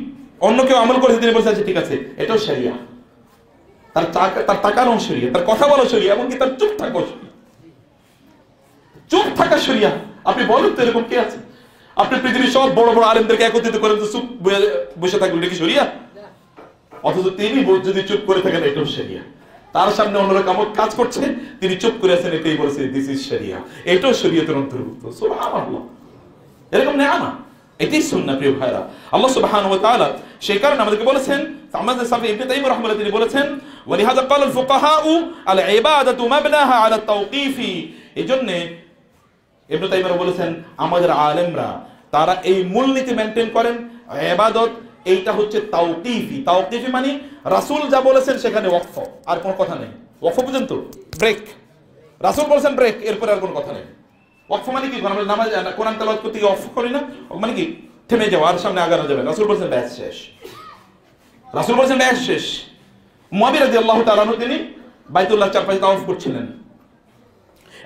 অন্য কেউ আমল করেছে তিনি বলেছেন ঠিক আছে, এটাও শরিয়া, তার তাকানো শরিয়া, তার কথা বলা শরিয়া, এমনকি তার চুপ থাকা শরিয়া, চুপ থাকা শরিয়া। আপনি বলেন তো এরকম কে আছে? আপনি পৃথিবীর সব বড় বড় আলেমদেরকে একত্রিত করেন তো চুপ বসে থাকবেন, এটা কি শরিয়া? অথচ তিনি যদি চুপ করে থাকেন এটাও শরিয়া। তার সামনে অন্যরা কাজ করছে, তিনি চুপ করে আছেন, এটাই বলেছে দিস ইজ শরিয়া, এটাও শরিয়তের অন্তর্ভুক্ত। সুবহানাল্লাহ, এরকম নেয়ামত, এটাই সুন্নাহ প্রিয় ভাইরা। আল্লাহ সুবহানাহু ওয়া তাআলা সেই কারণে আমাদেরকে বলেছেন, আমাদের সাফি ইবনে তাইমিয়া রাহিমাহুল্লাহ তিনি বলেছেন ওয়ালিহাযা ক্বালা আল ফুকাহাউ আল ইবাদাতু মাবনাহা আলা তাওকীফি, এইজন্য ইবনে তাইমিয়া বলেছেন আমাদের আলেমরা তারা এই মূলনীতি মেইনটেইন করেন, ইবাদত এইটা হচ্ছে তাওকীফি। তাওকীফি মানে রাসূল যা বলেছেন সেখানে ওয়াকফ, আর কোনো কথা নেই। ওয়াকফ পর্যন্ত ব্রেক, রাসূল বলেছেন ব্রেক, এরপরে আর কোনো কথা নেই। ওয়াকফ মানে কি? আমরা নামাজ কোরআন তেলাওয়াত করতে গিয়ে ওয়াকফ করি না, মানে কি থেমে যাওয়া, আর সামনে আগানো যাবে। রাসূল বলেছেন ব্যাস শেষ, রাসূল বলেছেন ব্যাস শেষ। মুয়াবিয়া রাদিয়াল্লাহু তাআলা আনহু তিনি বাইতুল্লাহ চারপাশে তাওয়াফ করছিলেন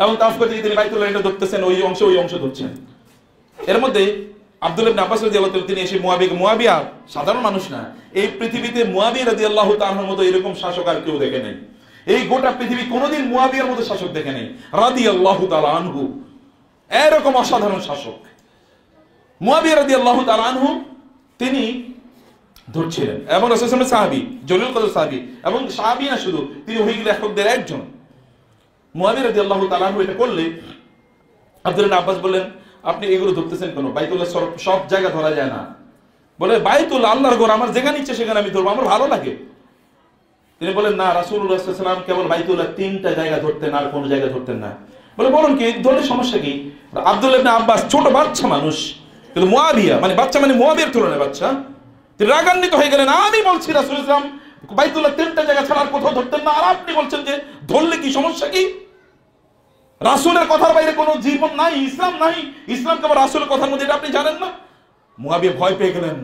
এবং তাওয়াফ করতে গিয়ে তিনি বাইতুল্লাহ এটা ধরতেছেন, ওই অংশ ধরছেন। এর মধ্যে আব্দুল্লাহ ইবনে আব্বাস রাদিয়াল্লাহু তাআলা তিনি এসে মুয়াবিয়া সাধারণ মানুষ না, এই পৃথিবীতে মুয়াবিয়া রাদিয়াল্লাহু তাআলার মতো এরকম শাসক আর কেউ দেখে নাই। এই গোটা পৃথিবী কোনোদিন মুয়াবিয়ার মতো শাসক দেখে নাই রাদিয়াল্লাহু তাআলা আনহু, এরকম অসাধারণ শাসক মুয়াবিয়া রাদিয়াল্লাহু তাআলা আনহু তিনি ধরছিলেন। এবং রাসূল সাল্লাল্লাহু আলাইহি ওয়াসাল্লাম সাহাবী, জলিল কদর সাহাবী, এবং সাহাবী না শুধু, তিনি ওহীর লেখকদের একজন। মুয়াবিয়া রাদিয়াল্লাহু তাআলা আনহু এটা করলে আব্দুল্লাহ ইবনে আব্বাস বললেন আপনি এগুলো ধরতেছেন কেন? বাইতুল্লাহ সব জায়গা ধরা যায় না। বলে বাইতুল্লাহ আল্লাহর ঘর, আমার যেখানে ইচ্ছে সেখানে আমি ধরবো, আমার ভালো লাগে। তিনি বলেন না, রাসূলুল্লাহ সাল্লাল্লাহু আলাইহি ওয়াসাল্লাম কেবল বাইতুল্লাহ 3টা জায়গা ধরতেন, আর কোনো জায়গা ধরতেন না। বলে বলুন কি, ধরলে সমস্যা কি? আব্দুল্লাহ ইবনে আব্বাস ছোট বাচ্চা মানুষ, কিন্তু মুয়াবিয়া মানে বাচ্চা, মানে মুয়াবিয়ার তুলনায় বাচ্চা, তিনি রাগান্বিত হয়ে গেলেন। আমি বলছি রাসূলুল্লাহ সাল্লাল্লাহু আলাইহি ওয়াসাল্লাম বাইতুল্লাহ 3টা জায়গা ছাড়া আর কোথাও ধরতেন না, আর আপনি বলছেন যে ধরলে কি সমস্যা কি? রাসূলের কথার বাইরে কোনো জীবন নাই, ইসলাম নাই, ইসলাম কেবল রাসূলের কথার মধ্যে, এটা আপনি জানেন না? মুয়াবিয়া ভয় পেয়ে গেলেন।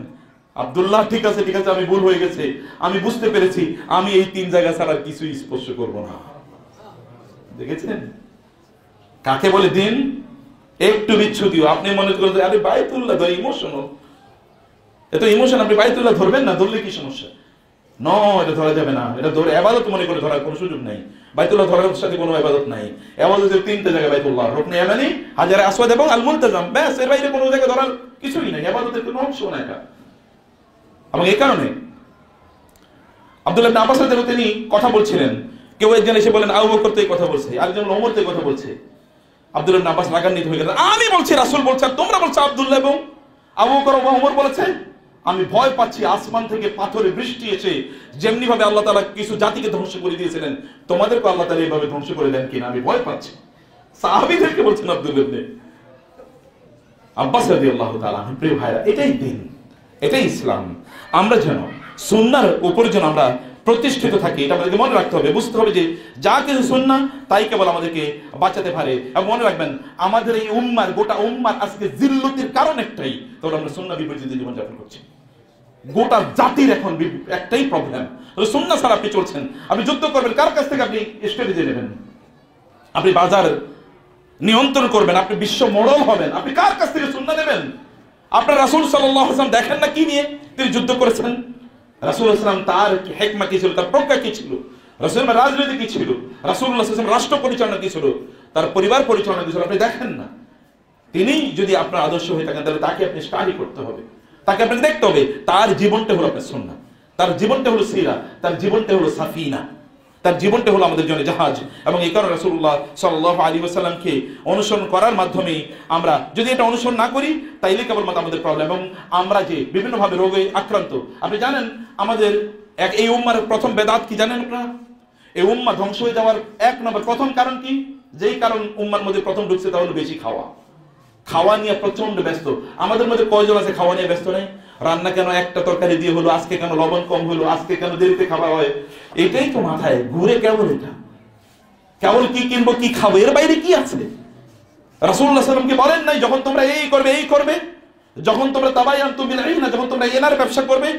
আব্দুল্লাহ ঠিক আছে ঠিক আছে, আমি ভুল হয়ে গেছে, আমি বুঝতে পেরেছি, আমি এই 3 জায়গা ছাড়া কিছুই স্পর্শ করব না। দেখেছেন কাকে বলে দিন? একটু বিচ্ছুতিও। আপনি মনে করেন আরে বাইতুল্লাহ তো ইমোশনাল, এত ইমোশন, আপনি বাইতুল্লাহ ধরবেন না, ধরলে কি সমস্যা? এটা ধরা যাবে না, এটা ধরে ইবাদত মনে করে ধরার কোনো সুযোগ নাই। বাইতুল্লাহ ধরার সাথে কোনো ইবাদত নাই। ইবাদতের তিনটে জায়গা বাইতুল্লাহ, রুকনে ইয়ামানি, হাজারে আসওয়াদ এবং আল মুলতাজাম, ব্যাস, এর বাইরে কোনো জায়গা ধরার কিছুই নাই, ইবাদতের কোনো অংশ না এটা। এবং এই কারণে আব্দুল্লাহ ইবনে আব্বাস রাদিয়াল্লাহু তিনি কথা বলছিলেন, কেউ একজন এসে বলেন আবু বকর তো এই কথা বলছে, আরেকজন ওমর তো এই কথা বলছে। আব্দুল্লাহ ইবনে আব্বাস রাগান্বিত হয়ে গেলেন, আমি বলছি রাসূল বলছে আর তোমরা বলছো আব্দুল্লাহ এবং আবু বকর এবং ওমর বলেছে। আমি ভয় পাচ্ছি আসমান থেকে পাথরের বৃষ্টি এসে যেমনি ভাবে আল্লাহ তাআলা কিছু জাতিকে ধ্বংস করে দিয়েছিলেন, তোমাদেরকে আল্লাহ তাআলা এইভাবে ধ্বংস করে দেন কিনা, আমি ভয় পাচ্ছি। সাহাবীদেরকে বলছেন আব্দুল্লাহ ইবনে আব্বাস রাদিয়াল্লাহু তাআলা। প্রিয় ভাইরা, এটাই দিন, এটাই ইসলাম। আমরা যেন সুন্নাহর উপর যেন আমরা প্রতিষ্ঠিত থাকি, এটা আমাদেরকে মনে রাখতে হবে। বুঝতে হবে যে যা কিছু সুন্নাহ তাই কেবল আমাদেরকে বাঁচাতে পারে। এবং মনে রাখবেন, আমাদের এই উম্মার, গোটা উম্মার আজকে জিল্লতির কারণ একটাই, তাহলে আমরা সুন্নাহ বিবর্জিত জীবনযাপন করছি। গোটা জাতির এখন একটাই প্রবলেম, সুন্নাহ ছাড়া আপনি চলছেন। আপনি যুদ্ধ করবেন, কার কাছ থেকে আপনি স্ট্র্যাটেজি নেবেন? আপনি বাজার নিয়ন্ত্রণ করবেন, আপনি বিশ্ব মডল হবেন, আপনি কার কাছ থেকে সুন্নাহ নেবেন? আপনার রাসূল সাল্লাল্লাহু আলাইহি ওয়াসাল্লাম দেখেন না কি নিয়ে তিনি যুদ্ধ করেছেন? রাসূলুল্লাহ সাল্লাল্লাহু আলাইহি ওয়াসাল্লাম তার হিকমা কি ছিল, তার প্রজ্ঞা কি ছিল, রাসূলের রাজনীতি কি ছিল, রাসূলুল্লাহ সাল্লাল্লাহু আলাইহি ওয়াসাল্লাম রাষ্ট্র পরিচালনা কি ছিল, তার পরিবার পরিচালনা কি ছিল, আপনি দেখেন না? তিনি যদি আপনার আদর্শ হয়ে থাকেন, তাহলে তাকে আপনি স্টাডি করতে হবে, তাকে আপনাকে দেখতে হবে। তার জীবনটা হলো আপনার সুন্নাহ, তার জীবনটা হলো সিরা, তার জীবনটা হলো সাফিনা, তার জীবনটা হলো আমাদের জন্য জাহাজ। এবং এই কারণে রাসূলুল্লাহ সাল্লাল্লাহু আলাইহি ওয়াসাল্লামকে অনুসরণ করার মাধ্যমে আমরা যদি এটা অনুসরণ না করি, তাইলে কেবলমাত্র আমাদের প্রবলেম। এবং আমরা যে বিভিন্নভাবে রোগে আক্রান্ত, আপনি জানেন আমাদের এই উম্মার প্রথম বেদাত কি জানেন আপনারা? এই উম্মা ধ্বংস হয়ে যাওয়ার এক নম্বর প্রথম কারণ কি? যেই কারণ উম্মার মধ্যে প্রথম ঢুকছে তা হলো বেশি খাওয়া। খাওয়া নিয়ে প্রচন্ড ব্যস্ত। আমাদের মধ্যে কয়জন আছে খাওয়া নিয়ে ব্যস্ত নেই? রান্না কেন একটা তরকারি দিয়ে হলো, আজকে কেন লবণ কম হলো, আজকে কেন দেরিতে খাওয়া হয়, এটাই তো মাথায় ঘুরে। কেবল এটা, কেবল কি কিনবো, কি খাবো, এর বাইরে কি আছে? রাসূলুল্লাহ সাল্লাল্লাহু আলাইহি ওয়াসাল্লাম কি বলেন নাই যখন তোমরা এই করবে, এই করবে, যখন তোমরা তাবায়ানতুম বিল ইনা, যখন তোমরা এনার ব্যবসা করবে,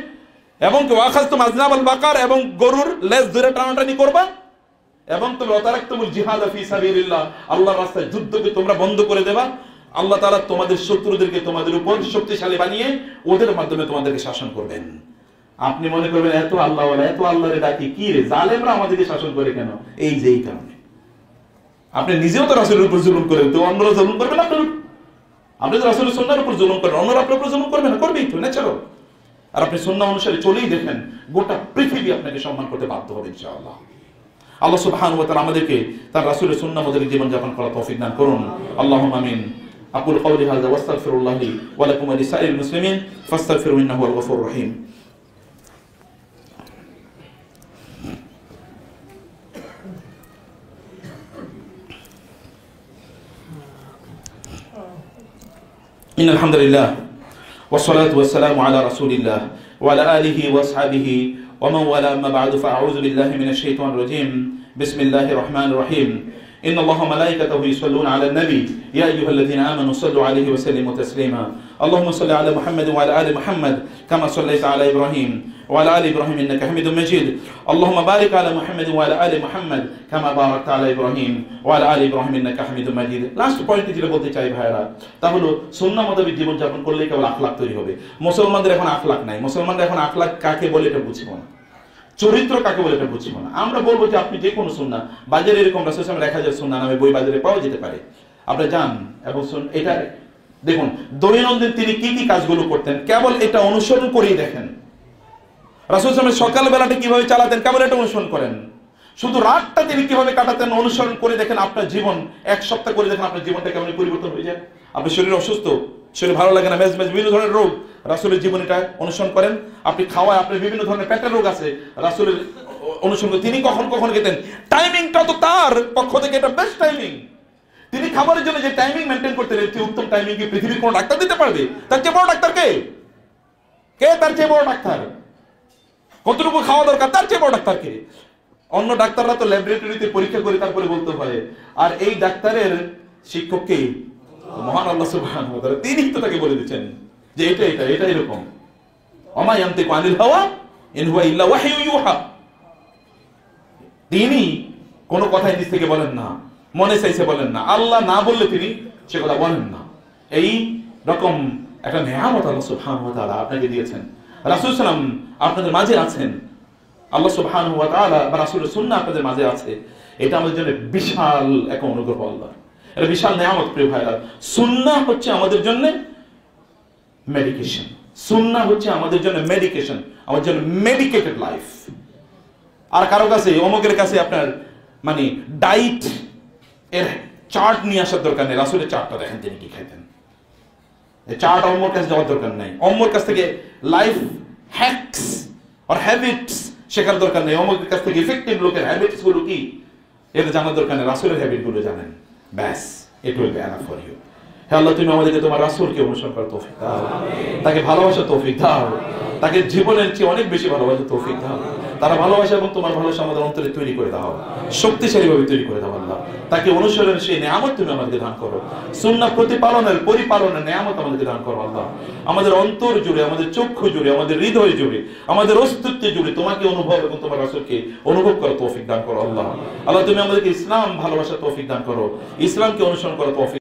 এবং কি ওয়াখাযতুম আযনাবাল বাকার, এবং গরুর লেজ ধরে টানাটানি করবা, এবং তোমরা তারাকতুমুল জিহাদ ফি সাবিলিল্লাহ, আল্লাহর রাস্তায় যুদ্ধকে তোমরা বন্ধ করে দেবা, আল্লাহ তাআলা তোমাদের শত্রুদেরকে তোমাদের উপর শক্তিশালী বানিয়ে ওদের মাধ্যমে তোমাদেরকে শাসন করবেন। আপনি মনে করবেন এত আল্লাহ ওয়ালা, এত আল্লাহরে ডাকি কি রে, জালেমরা আমাদেরকে শাসন করে কেন? এই যে এই কারণে। আপনি নিজেও তো রাসূলের উপর জুলুম করেন, তো অন্যরা জুলুম করবেন আপনার? আপনি তো রাসূলের সুন্নাহর উপর জুলুম করেন, অন্যরা আপনার উপর জুলুম করবে না? করবেই তো, ন্যাচারাল। আর আপনি সুন্নাহ অনুসারে চলেই দেখেন, গোটা পৃথিবী আপনাকে সম্মান করতে বাধ্য হবে ইনশাআল্লাহ। আল্লাহ সুবহানাহু ওয়া তাআলা আমাদেরকে তার রাসূলের সুন্নাহ মোতাবেক জীবন যাপন করার তৌফিক দান করুন। আল্লাহুম্মা আমিন। أقول قولي هذا واستغفر الله لي ولكم ولسائر المسلمين فاستغفروا إنه هو الغفور الرحيم. إن الحمد لله والصلاة والسلام على رسول الله وعلى آله وأصحابه ومن والاه، أما بعد، فأعوذ بالله من الشيطان الرجيم. بسم الله الرحمن الرحيم. إن الله وملائكته يصلون على النبي يا أيها الذين آمنوا صلوا عليه وسلموا تسليما. اللهم صل على محمد وعلى آل محمد كما صليت على إبراهيم وعلى آل إبراهيم إنك حميد مجيد. اللهم بارك على محمد وعلى آل محمد كما باركت على إبراهيم وعلى آل إبراهيم إنك حميد مجيد. লাস্ট পয়েন্টে যেটা বলতে চাই ভাইরা, তা হলো সুন্নাহ মোতাবেক জীবন যাপন করলেই কেবল আখলাক তৈরি হবে। মুসলমানদের এখন আখলাক নাই। মুসলমানরা এখন আখলাক কাকে বলে এটা বুঝবো না, চরিত্র কাকে বলে এটা বুঝবো না। আমরা বলবো যে আপনি যে কোনো সুন্নাহ, বাজারে এরকম রাসূল সাল্লাল্লাহু আলাইহি ওয়াসাল্লাম সুন্নাহ নামে বই বাজারে পাওয়া যেতে পারে, আপনি যান এবং এটা দেখুন দৈনন্দিন তিনি কি কি কাজগুলো করতেন, কেবল এটা অনুসরণ করেই দেখেন। রাসূল সাল্লাল্লাহু আলাইহি ওয়াসাল্লাম সকাল বেলাটা কিভাবে চালাতেন, কেবল এটা অনুসরণ করেন। শুধু রাতটা তিনি কিভাবে কাটাতেন অনুসরণ করে দেখেন। আপনার জীবন এক সপ্তাহ করে দেখেন, আপনার জীবনটা কেমন পরিবর্তন হয়ে যায়। আপনার শরীর অসুস্থ, শরীর ভালো লাগে না, মেজমেজ, বিভিন্ন ধরনের রোগ, রাসূলের জীবনীটা অনুসরণ করেন। আপনি খাওয়ায় আপনার বিভিন্ন ধরনের পেটের রোগ আছে, রাসূলের অনুসরণ করেন। তিনি কখন কখন খেতেন, টাইমিংটা তো তার পক্ষ থেকে এটা বেস্ট টাইমিং। তিনি খাবারের জন্য যে টাইমিং মেনটেন করতেন, এর চেয়ে উত্তম টাইমিং কি পৃথিবীর কোনো ডাক্তার দিতে পারবে? তার চেয়ে বড় ডাক্তার কে? কে তার চেয়ে বড় ডাক্তার? কতটুকু খাওয়া দরকার, তার চেয়ে বড় ডাক্তার কে? অন্য ডাক্তাররা তো ল্যাবরেটরিতে পরীক্ষা করে তারপরে বলতে হয়, আর এই ডাক্তারের শিক্ষক কে? মহান আল্লাহ সুবহানাহু ওয়া তাআলা। তিনি তো তাকে বলে দিচ্ছেন যে এটা এটা এটা এরকম। ওমা ইয়ানতিকু আনিল হাওয়া ইন হুয়া ইল্লা ওয়াহয়ু ইউহা। তিনি কোনো কথাই নিজ থেকে বলেন না, মনে চাইছে বলেন না, আল্লাহ না বললে তিনি সে কথা বলেন না। এই রকম একটা নেয়ামত আল্লাহ সুবহানাহু ওয়া তাআলা আপনাকে দিয়েছেন। রাসূল সাল্লাল্লাহু আলাইহি ওয়াসাল্লাম আপনাদের মাঝে আছেন, আল্লাহ সুবহানাহু ওয়া তাআলা বা রাসূলের সুন্নাহ আপনাদের মাঝে আছে। এটা আমাদের জন্য বিশাল এক অনুগ্রহ আল্লাহ, এটা বিশাল নেয়ামত প্রিয় ভাইরা। সুন্নাহ হচ্ছে আমাদের জন্য মেডিকেশন, সুন্নাহ হচ্ছে আমাদের জন্য মেডিকেশন, আমাদের জন্য মেডিকেটেড লাইফ। আর কারো কাছে অমুকের কাছে আপনার মানে ডাইট এর চার্ট নিয়ে আসার দরকার নেই, রাসূলের চার্টটা দেখেন তিনি কি খাইতেন। এই চার্ট অমুকের কাছে যাওয়ার দরকার নেই, অমুকের কাছ থেকে লাইফ হ্যাকস আর হ্যাবিটস শেখার দরকার নেই, অমুকের কাছ থেকে ইফেক্টিভ লোকের হ্যাবিটস গুলো কি এটা জানার দরকার নেই, রাসূলের হ্যাবিট গুলো জানেন, ব্যাস it will be enough for you. হে আল্লাহ, তুমি আমাদেরকে তোমার রাসূলকে অনুসরণ করার তৌফিক দাও, তাকে ভালোবাসার তৌফিক দাও, তাকে জীবনের চেয়ে অনেক বেশি ভালোবাসার তৌফিক দাও। তারা ভালোবাসা এবং তোমার ভালোবাসা আমাদের অন্তরে তৈরি করে দাও, শক্তিশালীভাবে তৈরি করে দাও আল্লাহ। তাকে অনুসরণের সেই নেয়ামত তুমি আমাদেরকে দান করো, সুন্নাহ প্রতিপালনের পরিপালনের নেয়ামত আমাদেরকে দান করো আল্লাহ। আমাদের অন্তর জুড়ে, আমাদের চক্ষু জুড়ে, আমাদের হৃদয় জুড়ে, আমাদের অস্তিত্ব জুড়ে তোমাকে অনুভব এবং তোমার রাসূলকে অনুভব করার তৌফিক দান করো আল্লাহ। আল্লাহ, তুমি আমাদেরকে ইসলাম ভালোবাসার তৌফিক দান করো, ইসলামকে অনুসরণ করার তৌফিক